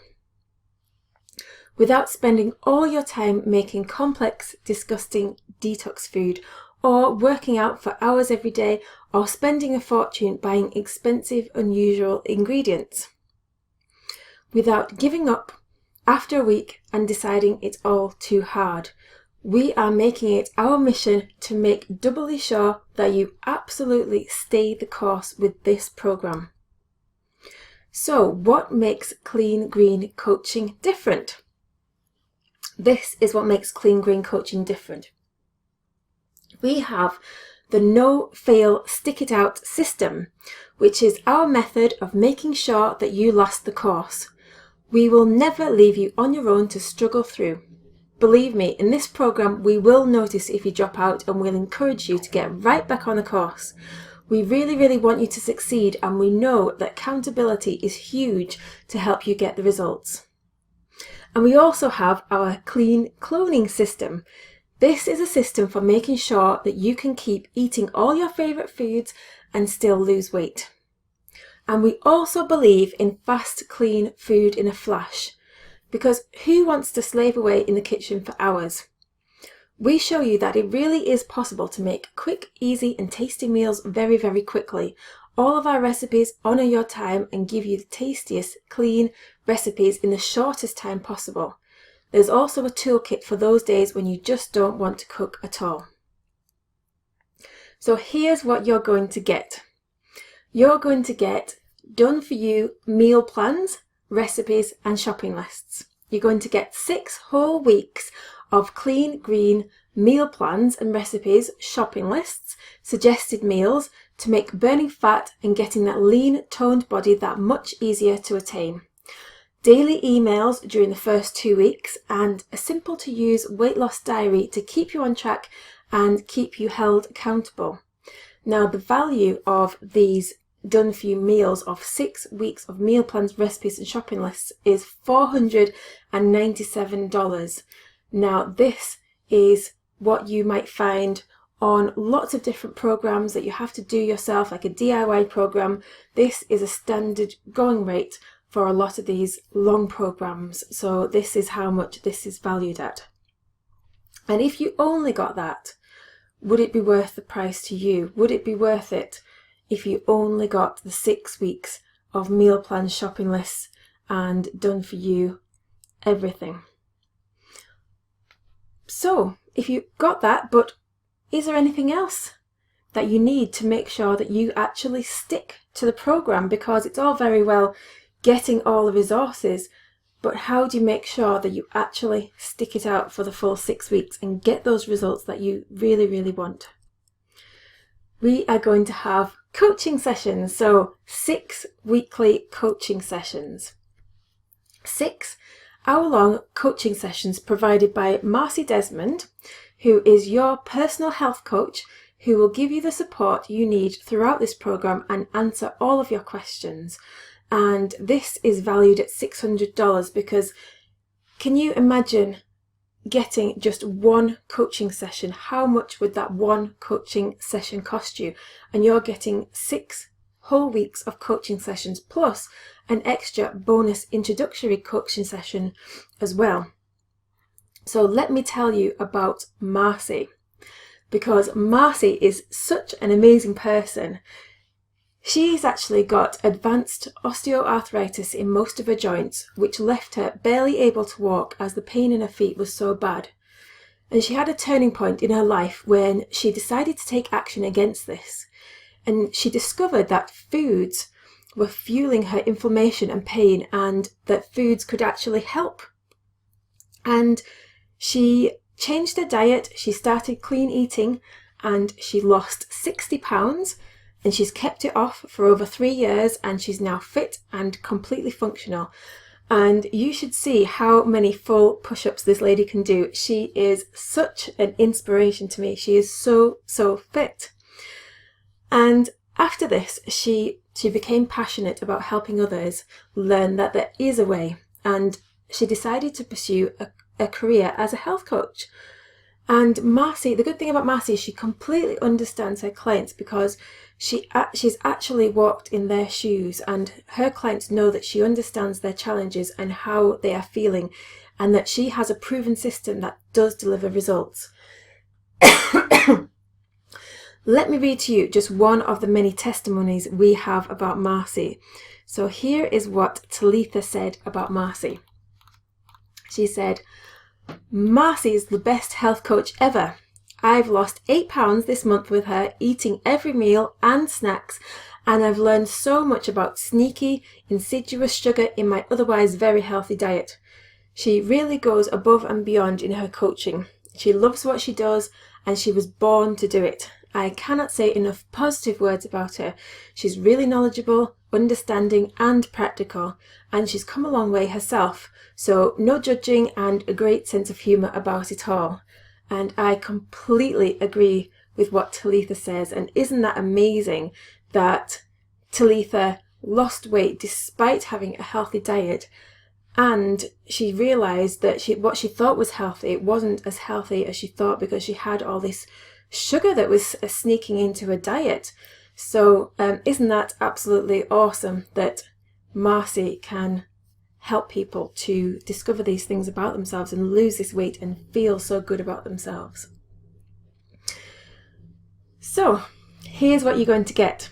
Without spending all your time making complex, disgusting detox food, or working out for hours every day, or spending a fortune buying expensive, unusual ingredients. Without giving up after a week and deciding it's all too hard. We are making it our mission to make doubly sure that you absolutely stay the course with this program. So, what makes Clean Green Coaching different? This is what makes Clean Green Coaching different. We have the No Fail Stick It Out system, which is our method of making sure that you last the course. We will never leave you on your own to struggle through. Believe me, in this program we will notice if you drop out and we'll encourage you to get right back on the course. We really want you to succeed, and we know that accountability is huge to help you get the results. And we also have our Clean Cloning system. This is a system for making sure that you can keep eating all your favourite foods and still lose weight. And we also believe in fast, clean food in a flash, because who wants to slave away in the kitchen for hours? We show you that it really is possible to make quick, easy and tasty meals very quickly. All of our recipes honour your time and give you the tastiest, clean recipes in the shortest time possible. There's also a toolkit for those days when you just don't want to cook at all. So here's what you're going to get. You're going to get done for you meal plans, recipes and shopping lists. You're going to get 6 whole weeks of Clean Green meal plans and recipes, shopping lists, suggested meals to make burning fat and getting that lean, toned body that much easier to attain. Daily emails during the first 2 weeks, and a simple to use weight loss diary to keep you on track and keep you held accountable. Now, the value of these done for you meals of 6 weeks of meal plans, recipes and shopping lists is $497. Now this is what you might find on lots of different programs that you have to do yourself, like a DIY program. This is a standard going rate for a lot of these long programs. So this is how much this is valued at. And if you only got that, would it be worth the price to you? Would it be worth it if you only got the 6 weeks of meal plans, shopping lists and done for you everything? So if you got that, but is there anything else that you need to make sure that you actually stick to the program? Because it's all very well getting all the resources, but how do you make sure that you actually stick it out for the full 6 weeks and get those results that you really, really want? We are going to have coaching sessions, so 6 weekly coaching sessions. 6 hour-long coaching sessions provided by Marcy Desmond, who is your personal health coach, who will give you the support you need throughout this program and answer all of your questions. And this is valued at $600 because can you imagine getting just one coaching session? How much would that one coaching session cost you? And you're getting 6 whole weeks of coaching sessions plus an extra bonus introductory coaching session as well. So let me tell you about Marcy, because Marcy is such an amazing person. She's actually got advanced osteoarthritis in most of her joints, which left her barely able to walk as the pain in her feet was so bad. And she had a turning point in her life when she decided to take action against this. And she discovered that foods were fueling her inflammation and pain, and that foods could actually help. And she changed her diet, she started clean eating, and she lost 60 pounds. And she's kept it off for over 3 years, and she's now fit and completely functional. And you should see how many full push-ups this lady can do. She is such an inspiration to me. She is so, so fit. And after this, she became passionate about helping others learn that there is a way. And she decided to pursue a career as a health coach. And Marcy, the good thing about Marcy is she completely understands her clients, because she's actually walked in their shoes, and her clients know that she understands their challenges and how they are feeling, and that she has a proven system that does deliver results. Let me read to you just one of the many testimonies we have about Marcy. So here is what Talitha said about Marcy. She said, "Marcy is the best health coach ever. I've lost 8 pounds this month with her, eating every meal and snacks, and I've learned so much about sneaky, insidious sugar in my otherwise very healthy diet. She really goes above and beyond in her coaching. She loves what she does, and she was born to do it. I cannot say enough positive words about her. She's really knowledgeable, understanding and practical, and she's come a long way herself, so no judging and a great sense of humour about it all." And I completely agree with what Talitha says. And isn't that amazing that Talitha lost weight despite having a healthy diet, and she realised that what she thought was healthy, it wasn't as healthy as she thought, because she had all this sugar that was sneaking into her diet. So isn't that absolutely awesome that Marcy can help people to discover these things about themselves and lose this weight and feel so good about themselves? So here's what you're going to get.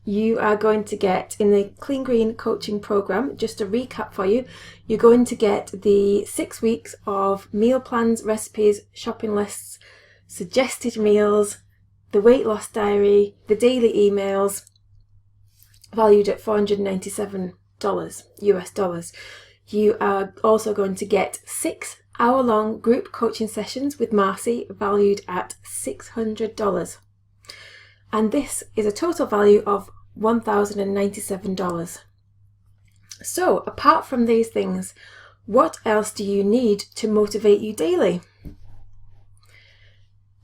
You are going to get, in the Clean Green coaching program, just a recap for you, you're going to get the 6 weeks of meal plans, recipes, shopping lists, suggested meals, the weight loss diary, the daily emails, valued at $497 US dollars. You are also going to get 6 hour-long group coaching sessions with Marcy, valued at $600. And this is a total value of $1,097. So, apart from these things, what else do you need to motivate you daily?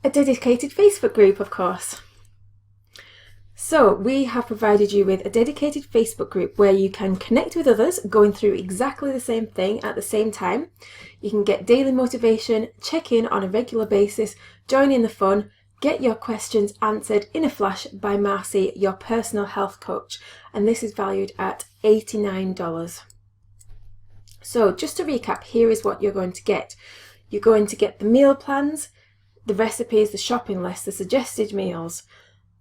A dedicated Facebook group, of course. So we have provided you with a dedicated Facebook group where you can connect with others going through exactly the same thing at the same time. You can get daily motivation, check in on a regular basis, join in the fun, get your questions answered in a flash by Marcy, your personal health coach, and this is valued at $89. So just to recap, here is what you're going to get. You're going to get the meal plans, the recipes, the shopping list, the suggested meals,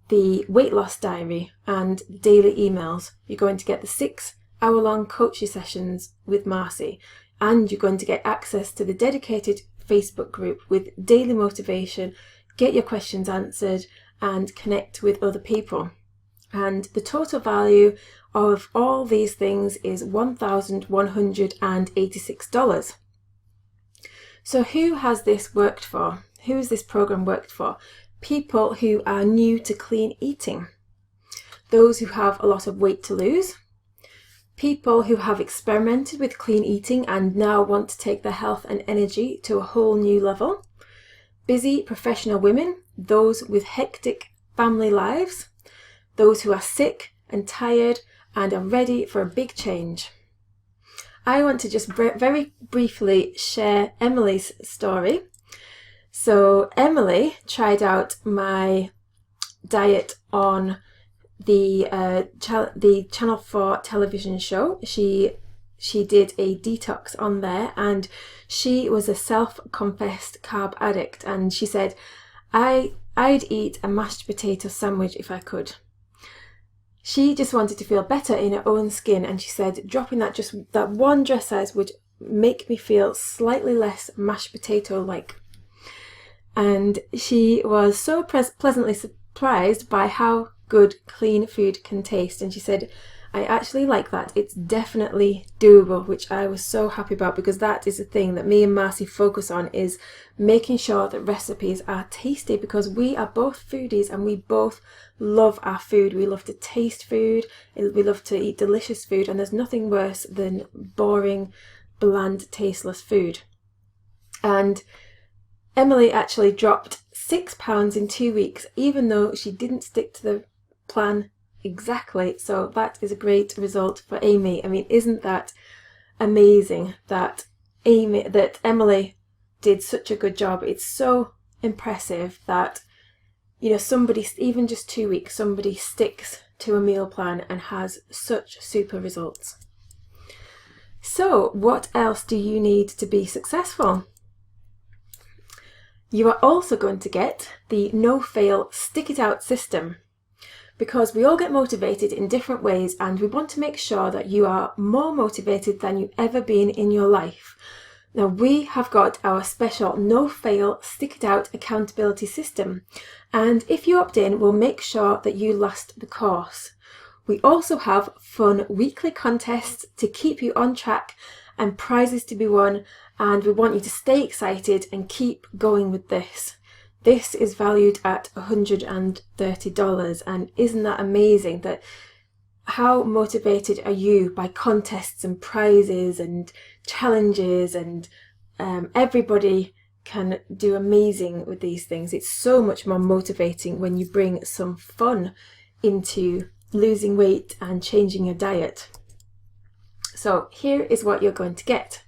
the weight loss diary and daily emails. You're going to get the 6-hour-long coaching sessions with Marcy, and you're going to get access to the dedicated Facebook group with daily motivation, get your questions answered and connect with other people. And the total value of all these things is $1,186. So who has this worked for? Who has this program worked for? People who are new to clean eating, those who have a lot of weight to lose, people who have experimented with clean eating and now want to take their health and energy to a whole new level, busy professional women, those with hectic family lives, those who are sick and tired and are ready for a big change. I want to just very briefly share Emily's story. So Emily tried out my diet on the Channel 4 television show. She did a detox on there, and she was a self-confessed carb addict, and she said, I'd eat a mashed potato sandwich if I could. She just wanted to feel better in her own skin, and she said dropping that one dress size would make me feel slightly less mashed potato-like. And she was so pleasantly surprised by how good clean food can taste. And she said, I actually like that. It's definitely doable, which I was so happy about, because that is the thing that me and Marcy focus on, is making sure that recipes are tasty, because we are both foodies and we both love our food. We love to taste food. We love to eat delicious food. And there's nothing worse than boring, bland, tasteless food. And Emily actually dropped 6 pounds in 2 weeks, even though she didn't stick to the plan exactly. So that is a great result for Amy. I mean, isn't that amazing that Emily did such a good job? It's so impressive that, you know, somebody, even just 2 weeks, somebody sticks to a meal plan and has such super results. So what else do you need to be successful? You are also going to get the no-fail, stick-it-out system, because we all get motivated in different ways, and we want to make sure that you are more motivated than you've ever been in your life. Now, we have got our special no-fail, stick-it-out accountability system, and if you opt in, we'll make sure that you last the course. We also have fun weekly contests to keep you on track and prizes to be won, and we want you to stay excited and keep going with this. This is valued at $130, and isn't that amazing? That how motivated are you by contests and prizes and challenges, and everybody can do amazing with these things. It's so much more motivating when you bring some fun into losing weight and changing your diet. So here is what you're going to get.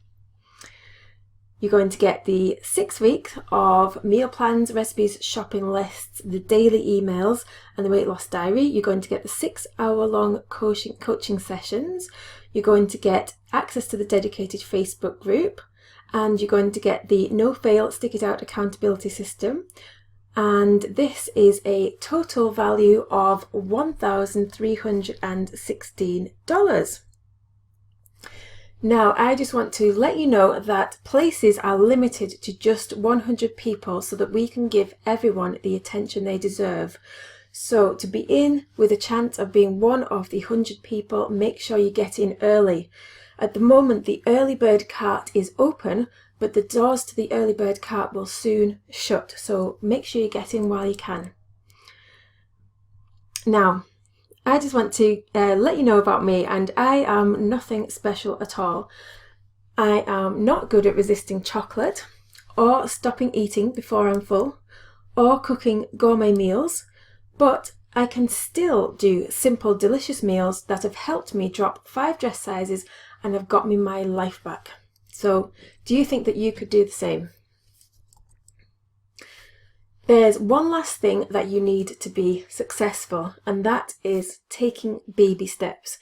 You're going to get the 6 weeks of meal plans, recipes, shopping lists, the daily emails and the weight loss diary. You're going to get the 6-hour-long coaching sessions. You're going to get access to the dedicated Facebook group, and you're going to get the no-fail, stick-it-out accountability system. And this is a total value of $1,316. Now, I just want to let you know that places are limited to just 100 people so that we can give everyone the attention they deserve. So to be in with a chance of being one of the 100 people, make sure you get in early. At the moment, the early bird cart is open, but the doors to the early bird cart will soon shut. So make sure you get in while you can. Now, I just want to let you know about me, and I am nothing special at all. I am not good at resisting chocolate, or stopping eating before I'm full, or cooking gourmet meals, but I can still do simple, delicious meals that have helped me drop 5 dress sizes and have got me my life back. So, do you think that you could do the same? There's one last thing that you need to be successful, and that is taking baby steps.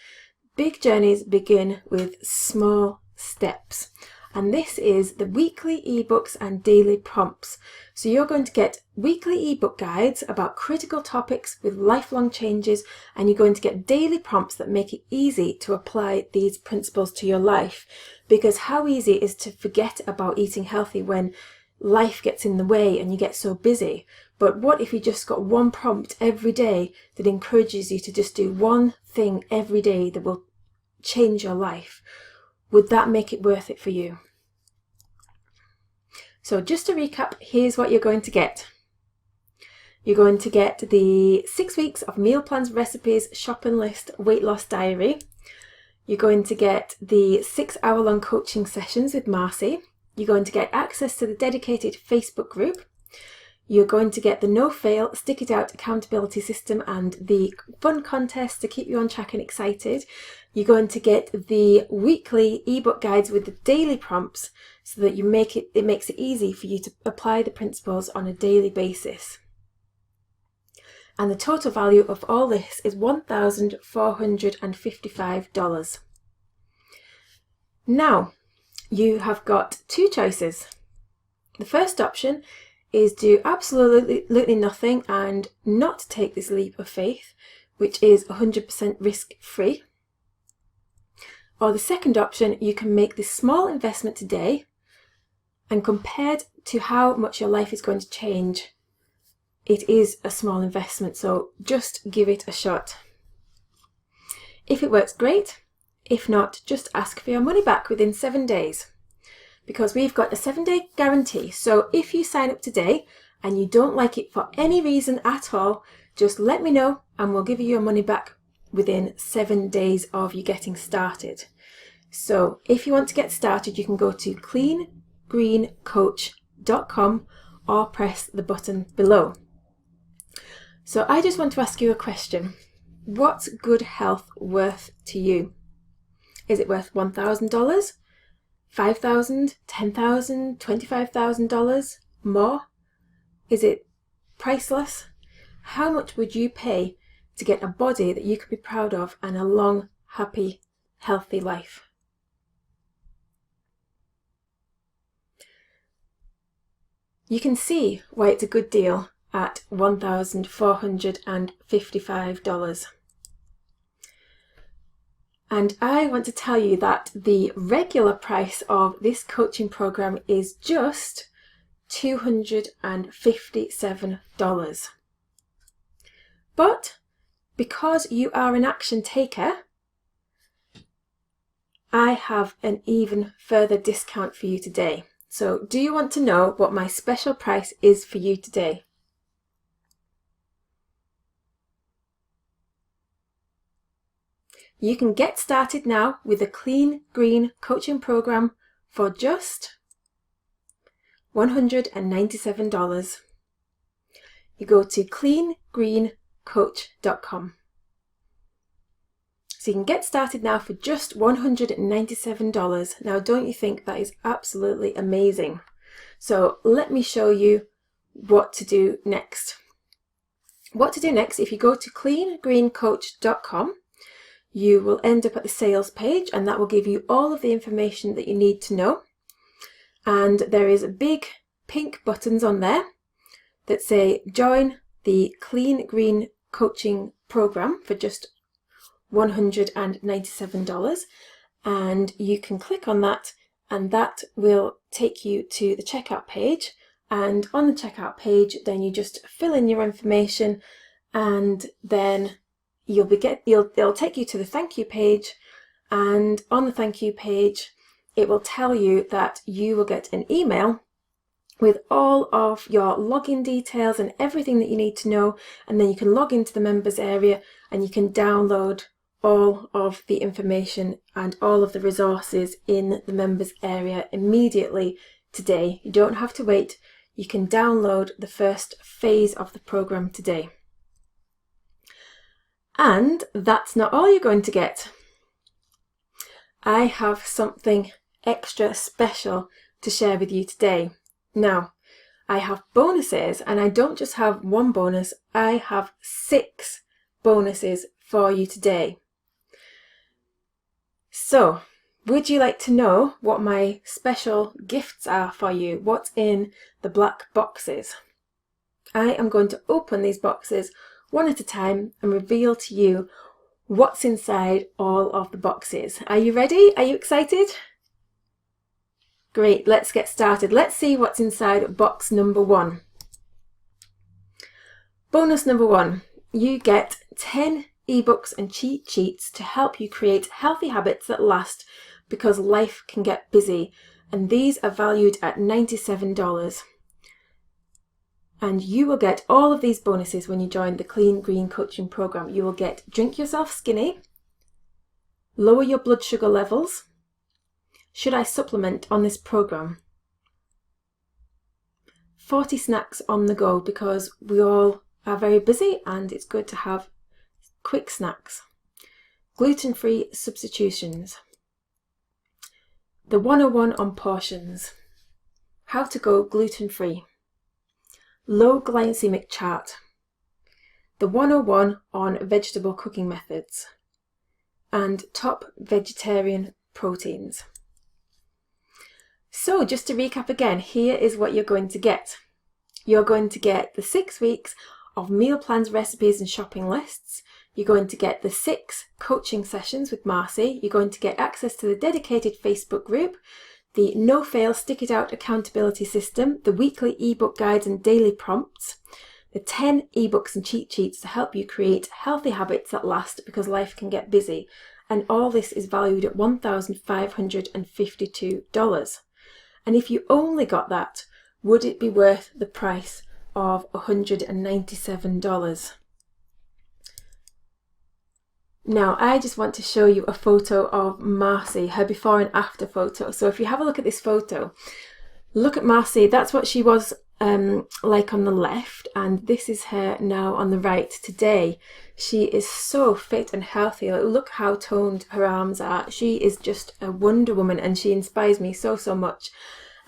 Big journeys begin with small steps. And this is the weekly ebooks and daily prompts. So you're going to get weekly ebook guides about critical topics with lifelong changes, and you're going to get daily prompts that make it easy to apply these principles to your life. Because how easy it is to forget about eating healthy when life gets in the way and you get so busy. But what if you just got one prompt every day that encourages you to just do one thing every day that will change your life? Would that make it worth it for you? So just to recap, here's what you're going to get. You're going to get the 6 weeks of meal plans, recipes, shopping list, weight loss diary. You're going to get the 6-hour-long coaching sessions with Marcy. You're going to get access to the dedicated Facebook group. You're going to get the no-fail, stick it out accountability system and the fun contest to keep you on track and excited. You're going to get the weekly ebook guides with the daily prompts so that it makes it easy for you to apply the principles on a daily basis. And the total value of all this is $1,455. Now, you have got 2 choices. The first option is do absolutely nothing and not take this leap of faith, which is 100% risk-free. Or the second option, you can make this small investment today, and compared to how much your life is going to change, it is a small investment, so just give it a shot. If it works, great. If not, just ask for your money back within 7 days. Because we've got a 7-day guarantee. So if you sign up today and you don't like it for any reason at all, just let me know and we'll give you your money back within 7 days of you getting started. So if you want to get started, you can go to cleangreencoach.com or press the button below. So I just want to ask you a question. What's good health worth to you? Is it worth $1,000? $5,000, $10,000, $25,000 more? Is it priceless? How much would you pay to get a body that you could be proud of and a long, happy, healthy life? You can see why it's a good deal at $1,455. And I want to tell you that the regular price of this coaching program is just $257. But because you are an action taker, I have an even further discount for you today. So do you want to know what my special price is for you today? You can get started now with the Clean Green coaching program for just $197. You go to cleangreencoach.com. So you can get started now for just $197. Now, don't you think that is absolutely amazing? So let me show you what to do next. What to do next, if you go to cleangreencoach.com, you will end up at the sales page, and that will give you all of the information that you need to know. And there is big pink buttons on there that say join the Clean Green coaching program for just $197, and you can click on that and that will take you to the checkout page. And on the checkout page, then you just fill in your information, and then it'll take you to the thank you page, and on the thank you page it will tell you that you will get an email with all of your login details and everything that you need to know, and then you can log into the members area and you can download all of the information and all of the resources in the members area immediately today. You don't have to wait. You can download the first phase of the program today. And that's not all you're going to get. I have something extra special to share with you today. Now, I have bonuses, and I don't just have one bonus, I have 6 bonuses for you today. So, would you like to know what my special gifts are for you? What's in the black boxes? I am going to open these boxes one at a time and reveal to you what's inside all of the boxes. Are you ready? Are you excited? Great, let's get started. Let's see what's inside box number 1. Bonus number 1, you get 10 ebooks and cheat sheets to help you create healthy habits that last because life can get busy, and these are valued at $97. And you will get all of these bonuses when you join the Clean Green Coaching Program. You will get Drink Yourself Skinny, Lower Your Blood Sugar Levels, Should I Supplement on this program, 40 snacks on the go because we all are very busy and it's good to have quick snacks, gluten-free substitutions, the 101 on portions, how to go gluten-free, low glycemic chart, the 101 on vegetable cooking methods, and top vegetarian proteins. So just to recap again, here is what you're going to get. You're going to get the 6 weeks of meal plans, recipes and shopping lists. You're going to get the 6 coaching sessions with Marcy. You're going to get access to the dedicated Facebook group, the no-fail stick it out accountability system, the weekly ebook guides and daily prompts, the 10 ebooks and cheat sheets to help you create healthy habits that last because life can get busy. And all this is valued at $1,552. And if you only got that, would it be worth the price of $197? Now, I just want to show you a photo of Marcy, her before and after photo. So if you have a look at this photo, look at Marcy. That's what she was like on the left, and this is her now on the right today. She is so fit and healthy. Like, look how toned her arms are. She is just a Wonder Woman, and she inspires me so much.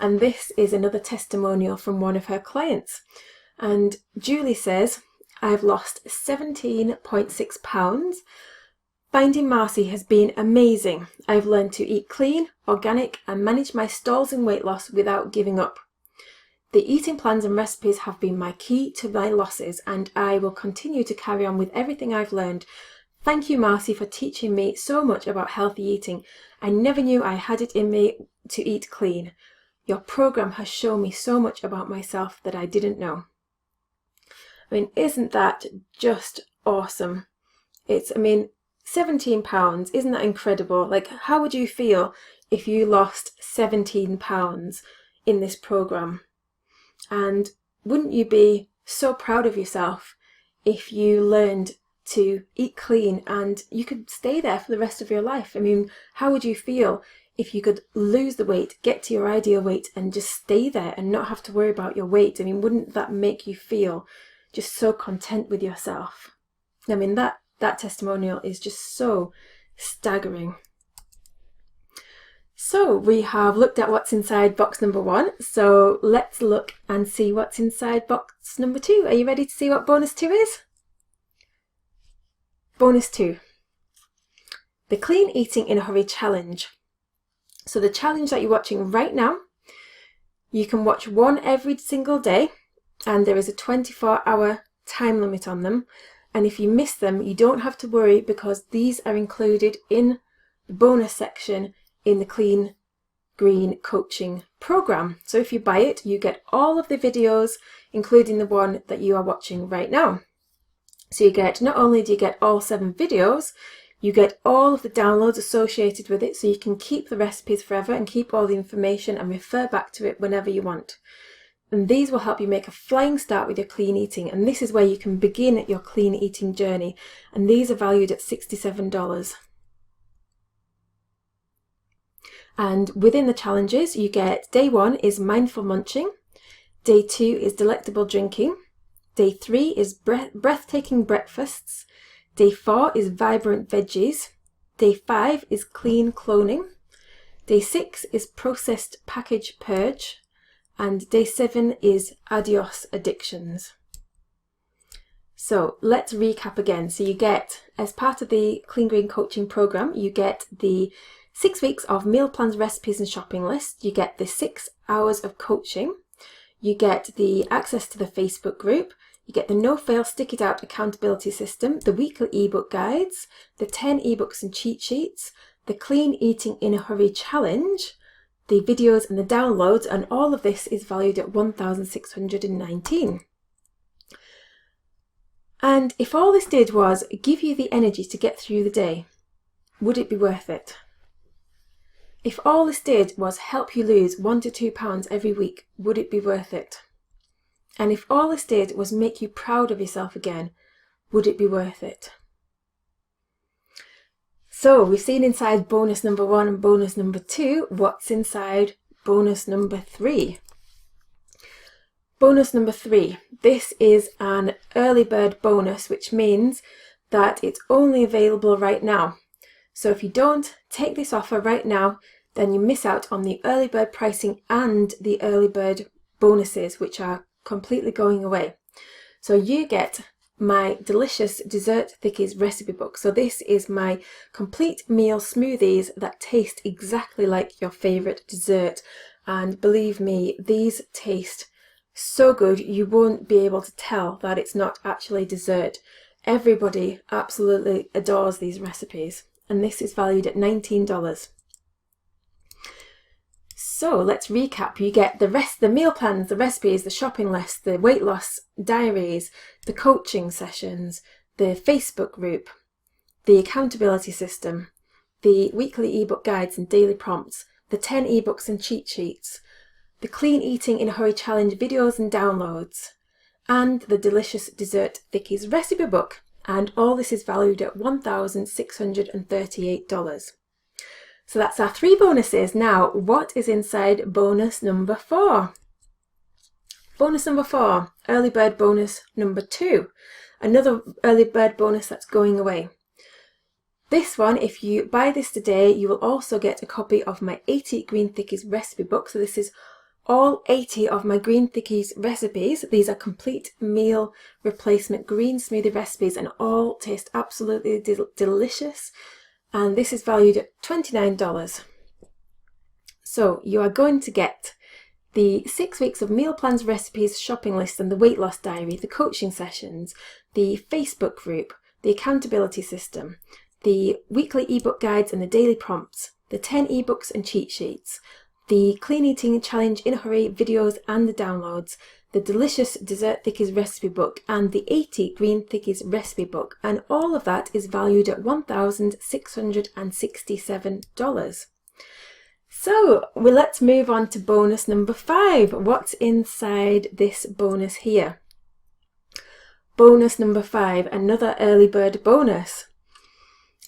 And this is another testimonial from one of her clients. And Julie says, I've lost 17.6 pounds. Finding Marcy has been amazing. I've learned to eat clean, organic, and manage my stalls in weight loss without giving up. The eating plans and recipes have been my key to my losses, and I will continue to carry on with everything I've learned. Thank you, Marcy, for teaching me so much about healthy eating. I never knew I had it in me to eat clean. Your program has shown me so much about myself that I didn't know. I mean, isn't that just awesome? 17 pounds, isn't that incredible? Like, how would you feel if you lost 17 pounds in this program? And wouldn't you be so proud of yourself if you learned to eat clean and you could stay there for the rest of your life? I mean, how would you feel if you could lose the weight, get to your ideal weight and just stay there and not have to worry about your weight? I mean, wouldn't that make you feel just so content with yourself? I mean, that testimonial is just so staggering. So we have looked at what's inside box number 1. So let's look and see what's inside box number 2. Are you ready to see what bonus 2 is? Bonus 2. The Clean Eating in a Hurry Challenge. So the challenge that you're watching right now, you can watch one every single day, and there is a 24-hour time limit on them. And if you miss them, you don't have to worry because these are included in the bonus section in the Clean Green Coaching Program. So if you buy it, you get all of the videos, including the one that you are watching right now. So you get, not only do you get all 7 videos, you get all of the downloads associated with it, so you can keep the recipes forever and keep all the information and refer back to it whenever you want. And these will help you make a flying start with your clean eating. And this is where you can begin your clean eating journey. And these are valued at $67. And within the challenges, you get day 1 is mindful munching. Day 2 is delectable drinking. Day 3 is breathtaking breakfasts. Day 4 is vibrant veggies. Day 5 is clean cloning. Day 6 is processed package purge. And day 7 is adios addictions. So let's recap again. So you get, as part of the Clean Green Coaching Program, you get the 6 weeks of meal plans, recipes and shopping lists. You get the 6 hours of coaching. You get the access to the Facebook group. You get the no-fail stick it out accountability system, the weekly ebook guides, the 10 ebooks and cheat sheets, the clean eating in a hurry challenge, the videos and the downloads, and all of this is valued at $1,619. And if all this did was give you the energy to get through the day, would it be worth it? If all this did was help you lose 1 to 2 pounds every week, would it be worth it? And if all this did was make you proud of yourself again, would it be worth it? So we've seen inside bonus number 1 and bonus number 2. What's inside bonus number 3? Bonus number 3. This is an early bird bonus, which means that it's only available right now. So if you don't take this offer right now, then you miss out on the early bird pricing and the early bird bonuses, which are completely going away. So you get my delicious dessert thickies recipe book. So this is my complete meal smoothies that taste exactly like your favorite dessert. And believe me, these taste so good you won't be able to tell that it's not actually dessert. Everybody absolutely adores these recipes, and this is valued at $19. So let's recap. You get the meal plans, the recipes, the shopping list, the weight loss diaries, the coaching sessions, the Facebook group, the accountability system, the weekly ebook guides and daily prompts, the 10 ebooks and cheat sheets, the clean eating in a hurry challenge videos and downloads, and the delicious dessert thickies recipe book. And all this is valued at $1,638. So that's our 3 bonuses. Now, what is inside bonus number 4? Bonus number 4, early bird bonus number 2. Another early bird bonus that's going away. This one, if you buy this today, you will also get a copy of my 80 Green Thickies recipe book. So this is all 80 of my Green Thickies recipes. These are complete meal replacement green smoothie recipes and all taste absolutely delicious. And this is valued at $29. So you are going to get the 6 weeks of meal plans, recipes, shopping lists and the weight loss diary, the coaching sessions, the Facebook group, the accountability system, the weekly ebook guides and the daily prompts, the 10 ebooks and cheat sheets, the clean eating challenge in a hurry videos and the downloads, the delicious dessert thickies recipe book and the 80 green thickies recipe book, and all of that is valued at $1,667. So let's move on to bonus number 5. What's inside this bonus here? Bonus number 5, another early bird bonus.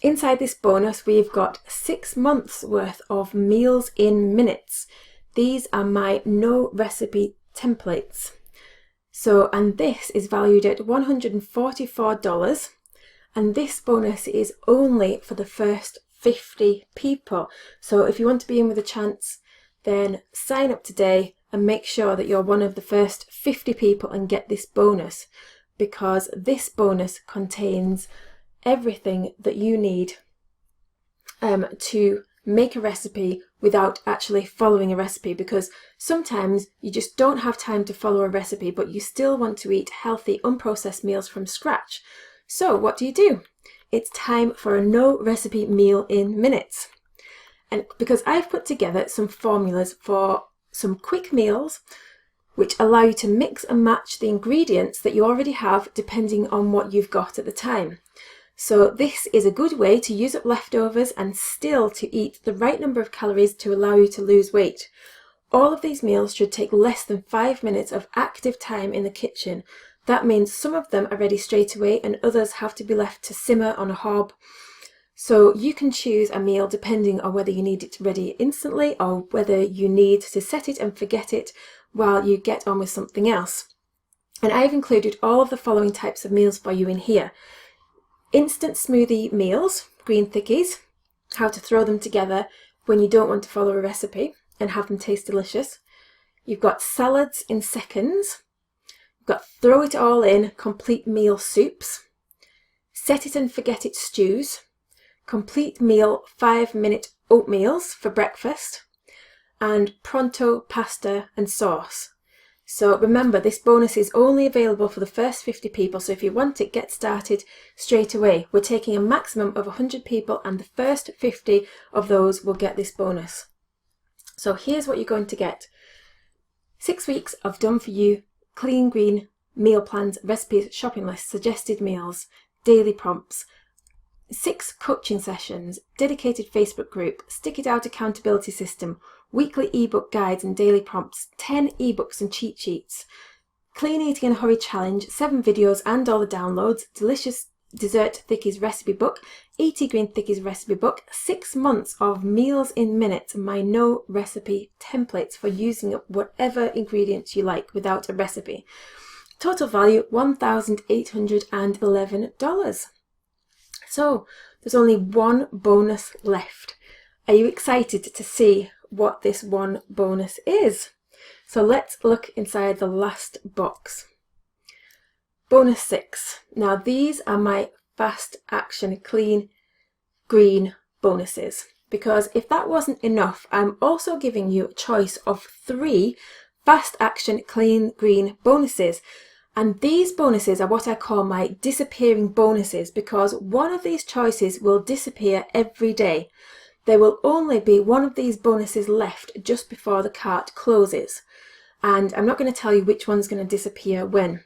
Inside this bonus, we've got 6 months worth of meals in minutes. These are my no recipe templates. So, and this is valued at $144. And this bonus is only for the first 50 people. So if you want to be in with a chance, then sign up today and make sure that you're one of the first 50 people and get this bonus, because this bonus contains everything that you need to make a recipe without actually following a recipe, because sometimes you just don't have time to follow a recipe but you still want to eat healthy unprocessed meals from scratch. So what do? It's time for a no recipe meal in minutes. And because I've put together some formulas for some quick meals which allow you to mix and match the ingredients that you already have depending on what you've got at the time. So this is a good way to use up leftovers and still to eat the right number of calories to allow you to lose weight. All of these meals should take less than 5 minutes of active time in the kitchen. That means some of them are ready straight away and others have to be left to simmer on a hob. So you can choose a meal depending on whether you need it ready instantly or whether you need to set it and forget it while you get on with something else. And I've included all of the following types of meals for you in here. instant smoothie meals, green thickies, how to throw them together when you don't want to follow a recipe and have them taste delicious. You've got salads in seconds. You've got throw it all in, complete meal soups, set it and forget it stews, complete meal 5-minute oatmeals for breakfast, and pronto pasta and sauce. So remember, this bonus is only available for the first 50 people, so if you want it, get started straight away. We're taking a maximum of 100 people, and the first 50 of those will get this bonus. So here's what you're going to get. 6 weeks of done for you, clean green meal plans, recipes, shopping lists, suggested meals, daily prompts, 6 coaching sessions, dedicated Facebook group, stick it out accountability system, weekly ebook guides and daily prompts, 10 ebooks and cheat sheets, clean eating in a hurry challenge, 7 videos and all the downloads, delicious dessert thickies recipe book, 80 green thickies recipe book, 6 months of meals in minutes, my no recipe templates for using up whatever ingredients you like without a recipe. Total value $1,811. So there's only one bonus left. Are you excited to see what this one bonus is? So let's look inside the last box. Bonus 6. Now these are my fast action clean green bonuses, because if that wasn't enough, I'm also giving you a choice of 3 fast action clean green bonuses. And these bonuses are what I call my disappearing bonuses, because one of these choices will disappear every day. There will only be one of these bonuses left just before the cart closes. And I'm not going to tell you which one's going to disappear when.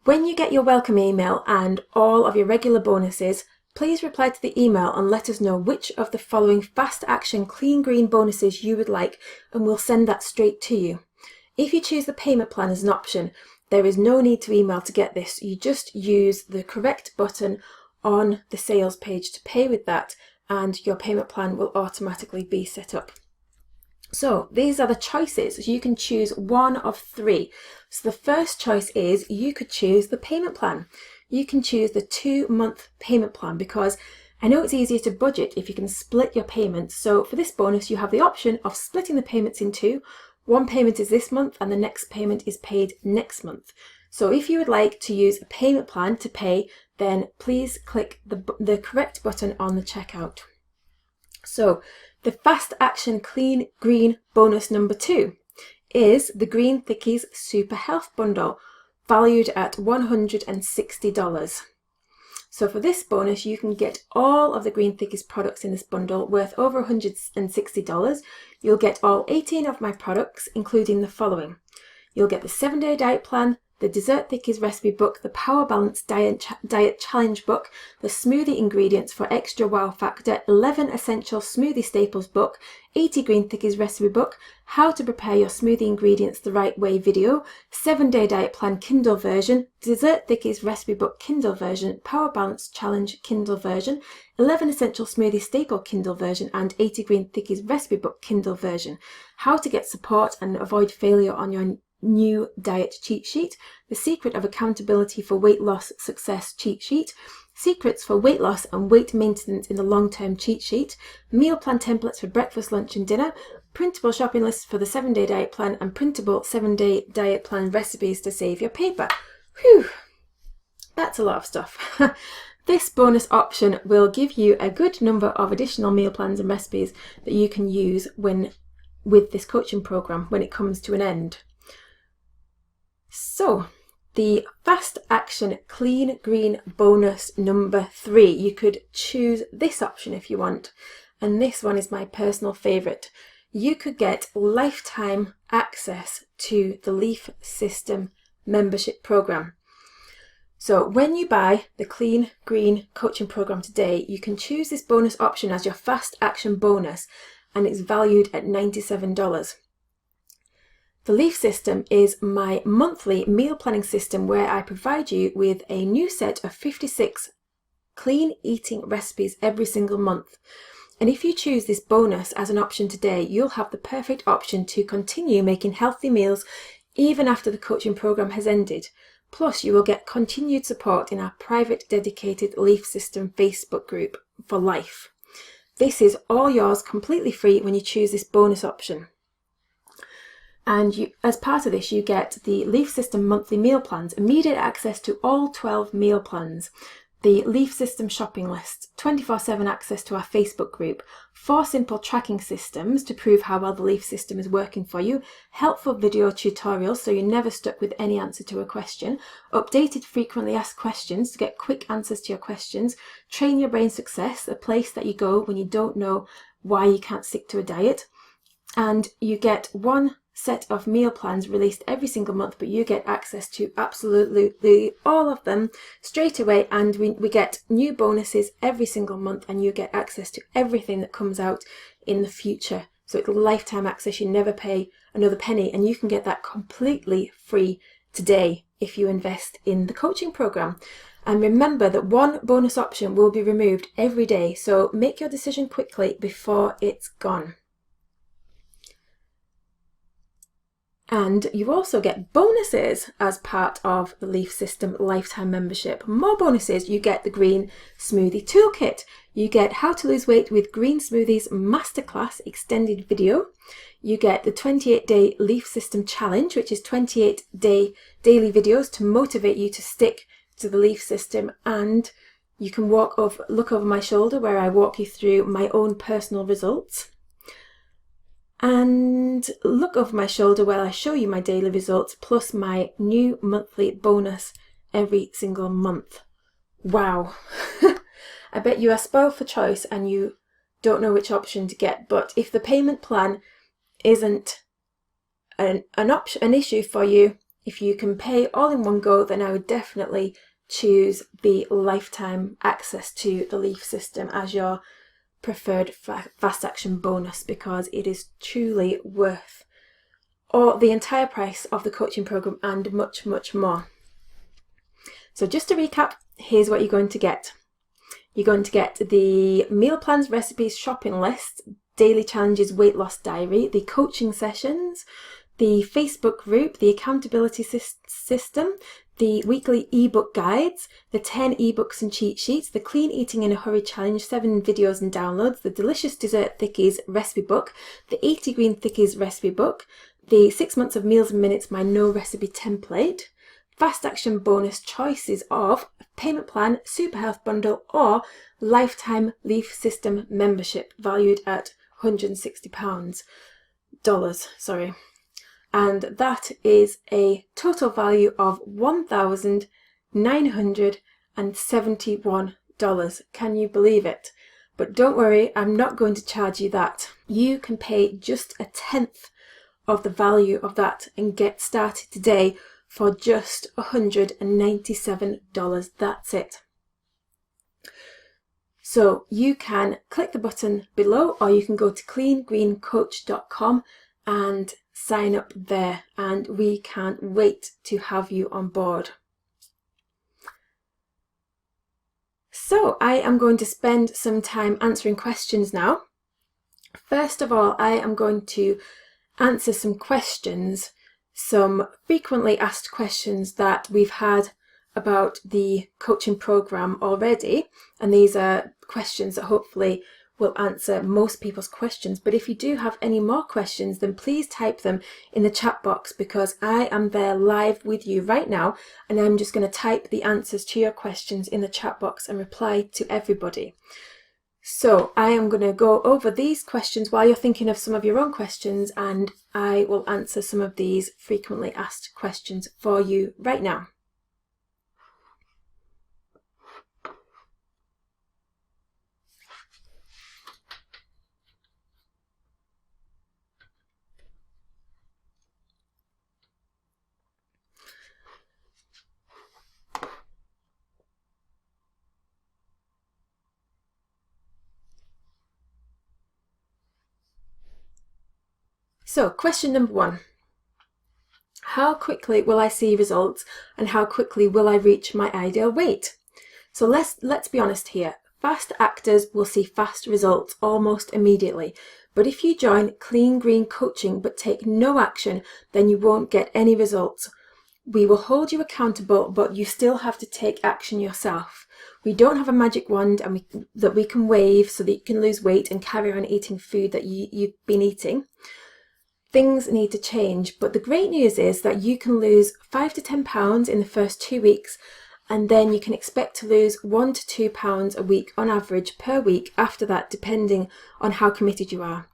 When you get your welcome email and all of your regular bonuses, please reply to the email and let us know which of the following fast action clean green bonuses you would like, and we'll send that straight to you. If you choose the payment plan as an option, there is no need to email to get this. You just use the correct button on the sales page to pay with that, and your payment plan will automatically be set up. So these are the choices. You can choose one of 3. So the first choice is you could choose the payment plan. You can choose the 2-month payment plan, because I know it's easier to budget if you can split your payments. So for this bonus, you have the option of splitting the payments in 2. One payment is this month and the next payment is paid next month. So if you would like to use a payment plan to pay, then please click the correct button on the checkout. So the fast action clean green bonus number 2 is the Green Thickies Super Health Bundle, valued at $160. So for this bonus, you can get all of the Green Thickies products in this bundle worth over $160. You'll get all 18 of my products, including the following. You'll get the 7-day diet plan, the Dessert Thickies recipe book, the Power Balance Diet Challenge book, the Smoothie Ingredients for Extra Wow Factor, 11 Essential Smoothie Staples book, 80 Green Thickies recipe book, How to Prepare Your Smoothie Ingredients the Right Way video, 7-day diet plan Kindle version, Dessert Thickies recipe book Kindle version, Power Balance Challenge Kindle version, 11 Essential Smoothie Staple Kindle version, and 80 Green Thickies recipe book Kindle version. How to get support and avoid failure on your new diet cheat sheet, the Secret of Accountability for Weight Loss Success cheat sheet, Secrets for Weight Loss and Weight Maintenance in the Long-Term cheat sheet, meal plan templates for breakfast, lunch and dinner, printable shopping lists for the 7-day diet plan, and printable 7-day diet plan recipes to save your paper. Whew, that's a lot of stuff. This bonus option will give you a good number of additional meal plans and recipes that you can use with this coaching program when it comes to an end. So, the fast action clean green bonus number 3, you could choose this option if you want, and this one is my personal favourite. You could get lifetime access to the Leaf System membership program. So when you buy the Clean Green coaching program today, you can choose this bonus option as your fast action bonus, and it's valued at $97. The Leaf System is my monthly meal planning system where I provide you with a new set of 56 clean eating recipes every single month. And if you choose this bonus as an option today, you'll have the perfect option to continue making healthy meals even after the coaching program has ended. Plus, you will get continued support in our private dedicated Leaf System Facebook group for life. This is all yours completely free when you choose this bonus option. And as part of this, you get the Leaf System monthly meal plans, immediate access to all 12 meal plans, the Leaf System shopping list, 24/7 access to our Facebook group, 4 simple tracking systems to prove how well the Leaf System is working for you, helpful video tutorials so you're never stuck with any answer to a question, updated frequently asked questions to get quick answers to your questions, Train Your Brain Success, a place that you go when you don't know why you can't stick to a diet, and you get 1 set of meal plans released every single month, but you get access to absolutely all of them straight away, and we get new bonuses every single month, and you get access to everything that comes out in the future. So it's lifetime access, you never pay another penny, and you can get that completely free today if you invest in the coaching program. And remember that 1 bonus option will be removed every day, so make your decision quickly before it's gone. And you also get bonuses as part of the Leaf System lifetime membership. More bonuses. You get the Green Smoothie Toolkit. You get How to Lose Weight with Green Smoothies Masterclass extended video. You get the 28-day Leaf System Challenge, which is 28-day daily videos to motivate you to stick to the Leaf System. And you can look over my shoulder where I walk you through my own personal results. And look over my shoulder while I show you my daily results, plus my new monthly bonus every single month. Wow. I bet you are spoiled for choice and you don't know which option to get, but if the payment plan isn't an issue for you, if you can pay all in one go, then I would definitely choose the lifetime access to the Leaf System as your preferred fast action bonus, because it is truly worth the entire price of the coaching program and much, much more. So just to recap, here's what you're going to get. You're going to get the meal plans, recipes, shopping list, daily challenges, weight loss diary, the coaching sessions, the Facebook group, the accountability system, the weekly ebook guides, the 10 ebooks and cheat sheets, the Clean Eating in a Hurry challenge, 7 videos and downloads, the Delicious Dessert Thickies recipe book, the 80 Green Thickies recipe book, the 6 months of Meals and Minutes, my no recipe template, fast action bonus choices of payment plan, super health bundle, or lifetime Leaf System membership valued at $160. Sorry. And that is a total value of $1,971. Can you believe it? But don't worry, I'm not going to charge you that. You can pay just 1/10 of the value of that and get started today for just $197. That's it. So you can click the button below, or you can go to cleangreencoach.com and sign up there, and we can't wait to have you on board. So I am going to spend some time answering questions now. First of all, I am going to answer some questions, some frequently asked questions that we've had about the coaching program already, and these are questions that hopefully will answer most people's questions. But if you do have any more questions, then please type them in the chat box, because I am there live with you right now, and I'm just going to type the answers to your questions in the chat box and reply to everybody. So I am going to go over these questions while you're thinking of some of your own questions, and I will answer some of these frequently asked questions for you right now. So question number 1. How quickly will I see results, and how quickly will I reach my ideal weight? So let's be honest here. Fast actors will see fast results almost immediately. But if you join Clean Green Coaching but take no action, then you won't get any results. We will hold you accountable, but you still have to take action yourself. We don't have a magic wand that we can wave so that you can lose weight and carry on eating food that you've been eating. Things need to change, but the great news is that you can lose 5 to 10 pounds in the first 2 weeks, and then you can expect to lose 1 to 2 pounds a week on average per week after that, depending on how committed you are.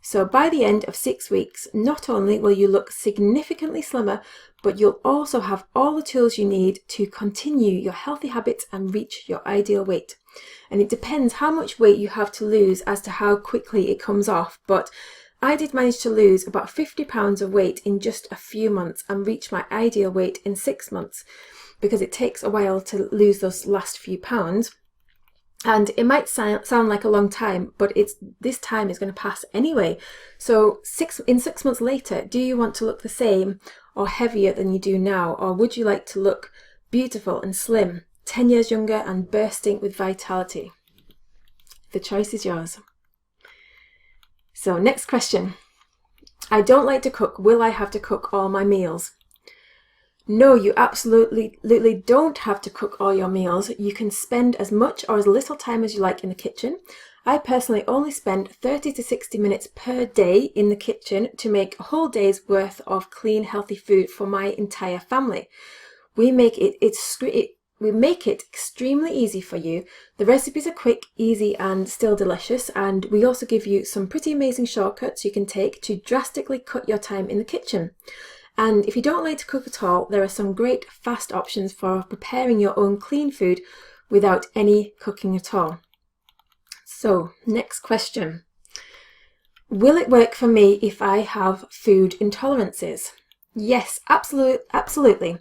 So by the end of 6 weeks, not only will you look significantly slimmer, but you'll also have all the tools you need to continue your healthy habits and reach your ideal weight. And it depends how much weight you have to lose as to how quickly it comes off, but I did manage to lose about 50 pounds of weight in just a few months and reach my ideal weight in 6 months, because it takes a while to lose those last few pounds. And it might sound like a long time, but this time is going to pass anyway. So 6 months later, do you want to look the same or heavier than you do now? Or would you like to look beautiful and slim, 10 years younger and bursting with vitality? The choice is yours. So next question. I don't like to cook. Will I have to cook all my meals? No, you absolutely don't have to cook all your meals. You can spend as much or as little time as you like in the kitchen. I personally only spend 30 to 60 minutes per day in the kitchen to make a whole day's worth of clean, healthy food for my entire family. We make it extremely easy for you. The recipes are quick, easy, and still delicious, and we also give you some pretty amazing shortcuts you can take to drastically cut your time in the kitchen. And if you don't like to cook at all, there are some great fast options for preparing your own clean food without any cooking at all. So, next question. Will it work for me if I have food intolerances? Yes, absolutely.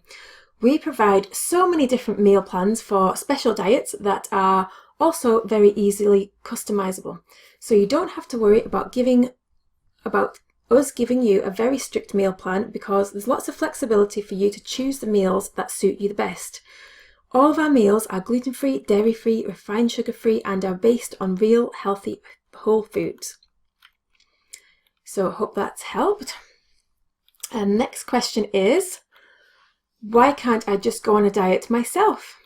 We provide so many different meal plans for special diets that are also very easily customizable. So you don't have to worry about us giving you a very strict meal plan, because there's lots of flexibility for you to choose the meals that suit you the best. All of our meals are gluten-free, dairy-free, refined sugar-free, and are based on real, healthy, whole foods. So I hope that's helped. And next question is, why can't I just go on a diet myself?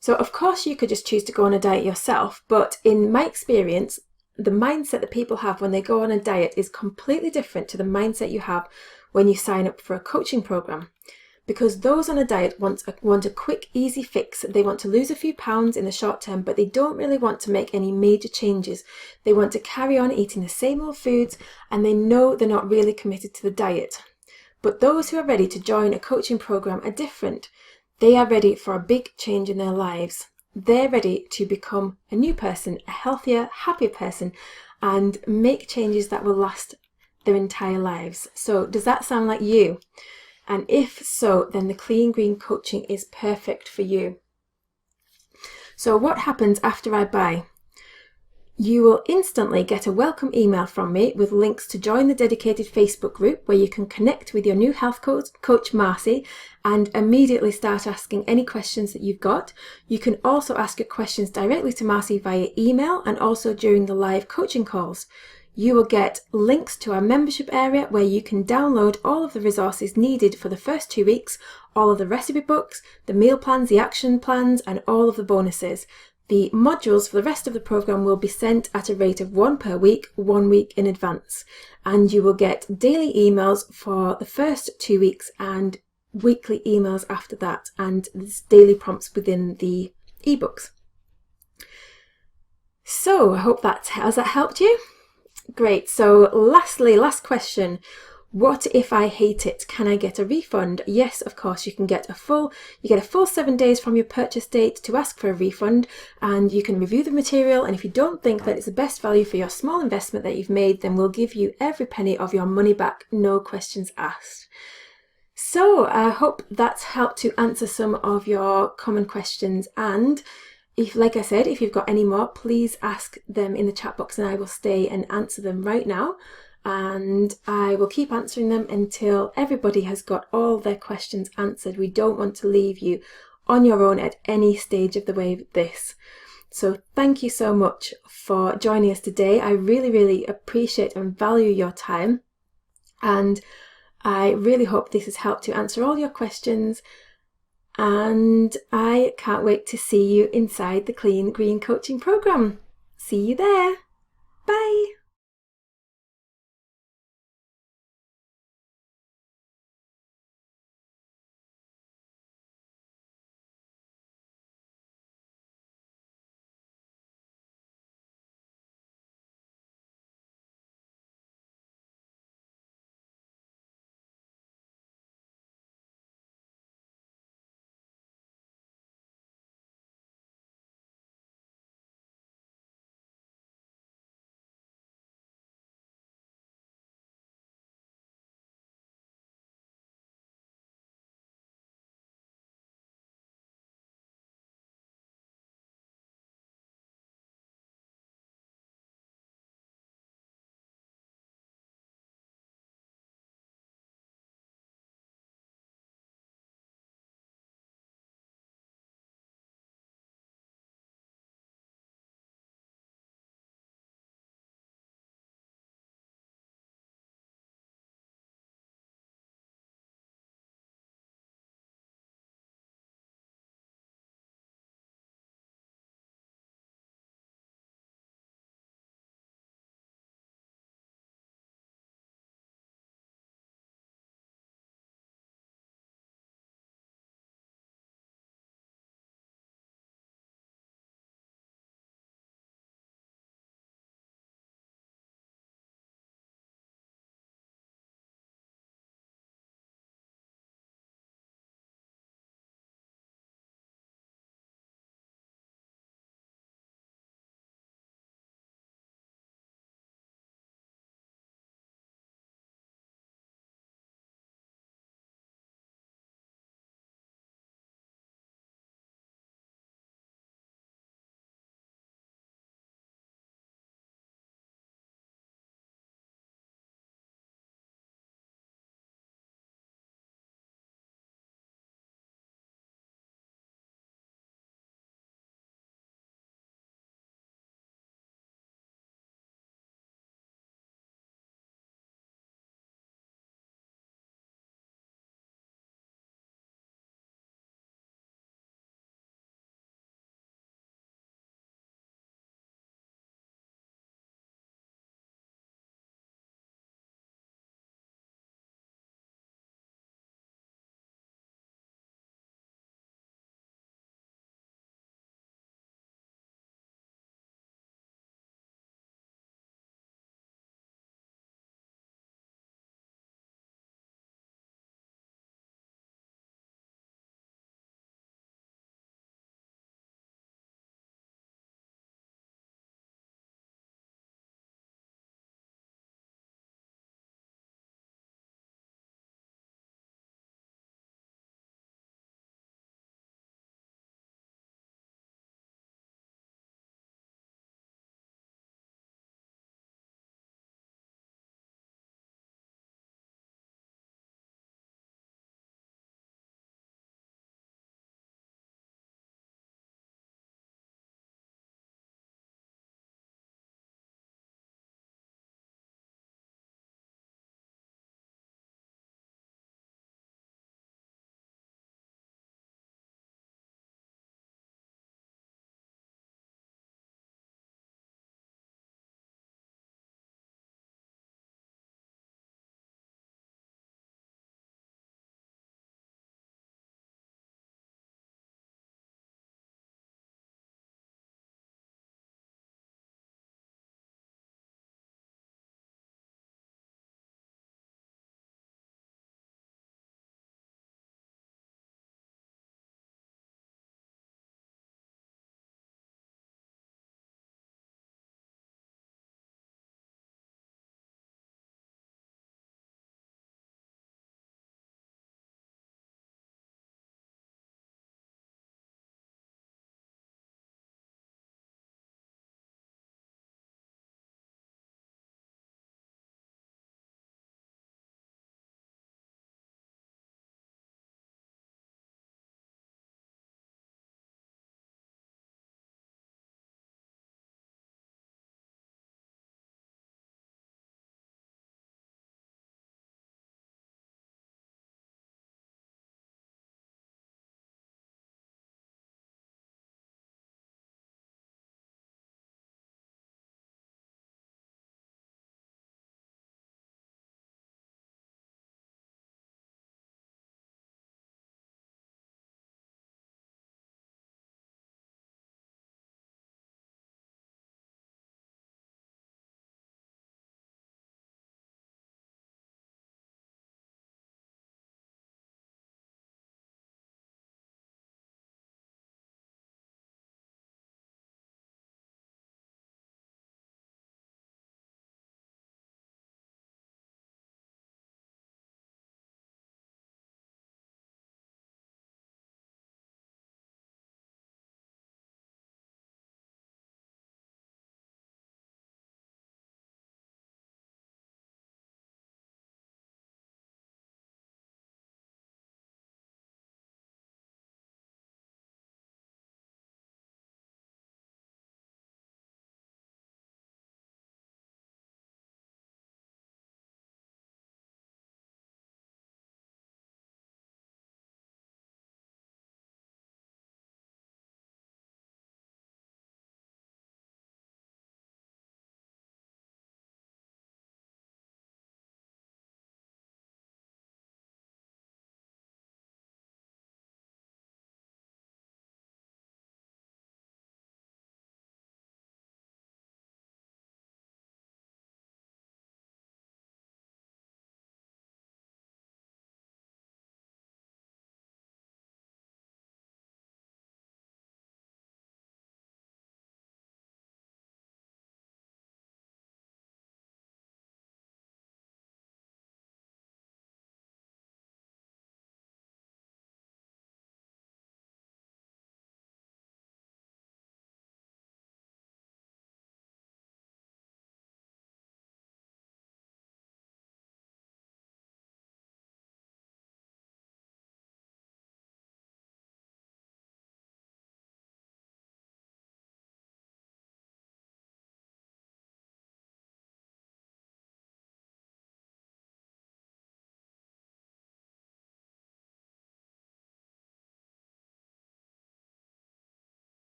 So of course you could just choose to go on a diet yourself, but in my experience, the mindset that people have when they go on a diet is completely different to the mindset you have when you sign up for a coaching program. Because those on a diet want a quick, easy fix. They want to lose a few pounds in the short term, but they don't really want to make any major changes. They want to carry on eating the same old foods, and they know they're not really committed to the diet. But those who are ready to join a coaching program are different. They are ready for a big change in their lives. They're ready to become a new person, a healthier, happier person, and make changes that will last their entire lives. So does that sound like you? And if so, then the Clean Green coaching is perfect for you. So what happens after I buy? You will instantly get a welcome email from me with links to join the dedicated Facebook group where you can connect with your new health coach Marcy and immediately start asking any questions that you've got. You can also ask your questions directly to Marcy via email and also during the live coaching calls. You will get links to our membership area where you can download all of the resources needed for the first 2 weeks, all of the recipe books, the meal plans, the action plans, and all of the bonuses. The modules for the rest of the program will be sent at a rate of 1 per week, 1 week in advance. And you will get daily emails for the first 2 weeks and weekly emails after that, and daily prompts within the ebooks. So I hope has that helped you? Great. So lastly, last question. What if I hate it? Can I get a refund? Yes, of course, you get a full 7 days from your purchase date to ask for a refund, and you can review the material, and if you don't think that it's the best value for your small investment that you've made, then we'll give you every penny of your money back, no questions asked. So I hope that's helped to answer some of your common questions, and like I said, if you've got any more, please ask them in the chat box and I will stay and answer them right now. And I will keep answering them until everybody has got all their questions answered. We don't want to leave you on your own at any stage of the way with this. So thank you so much for joining us today. I really, really appreciate and value your time. And I really hope this has helped to answer all your questions, and I can't wait to see you inside the Clean Green Coaching Programme. See you there!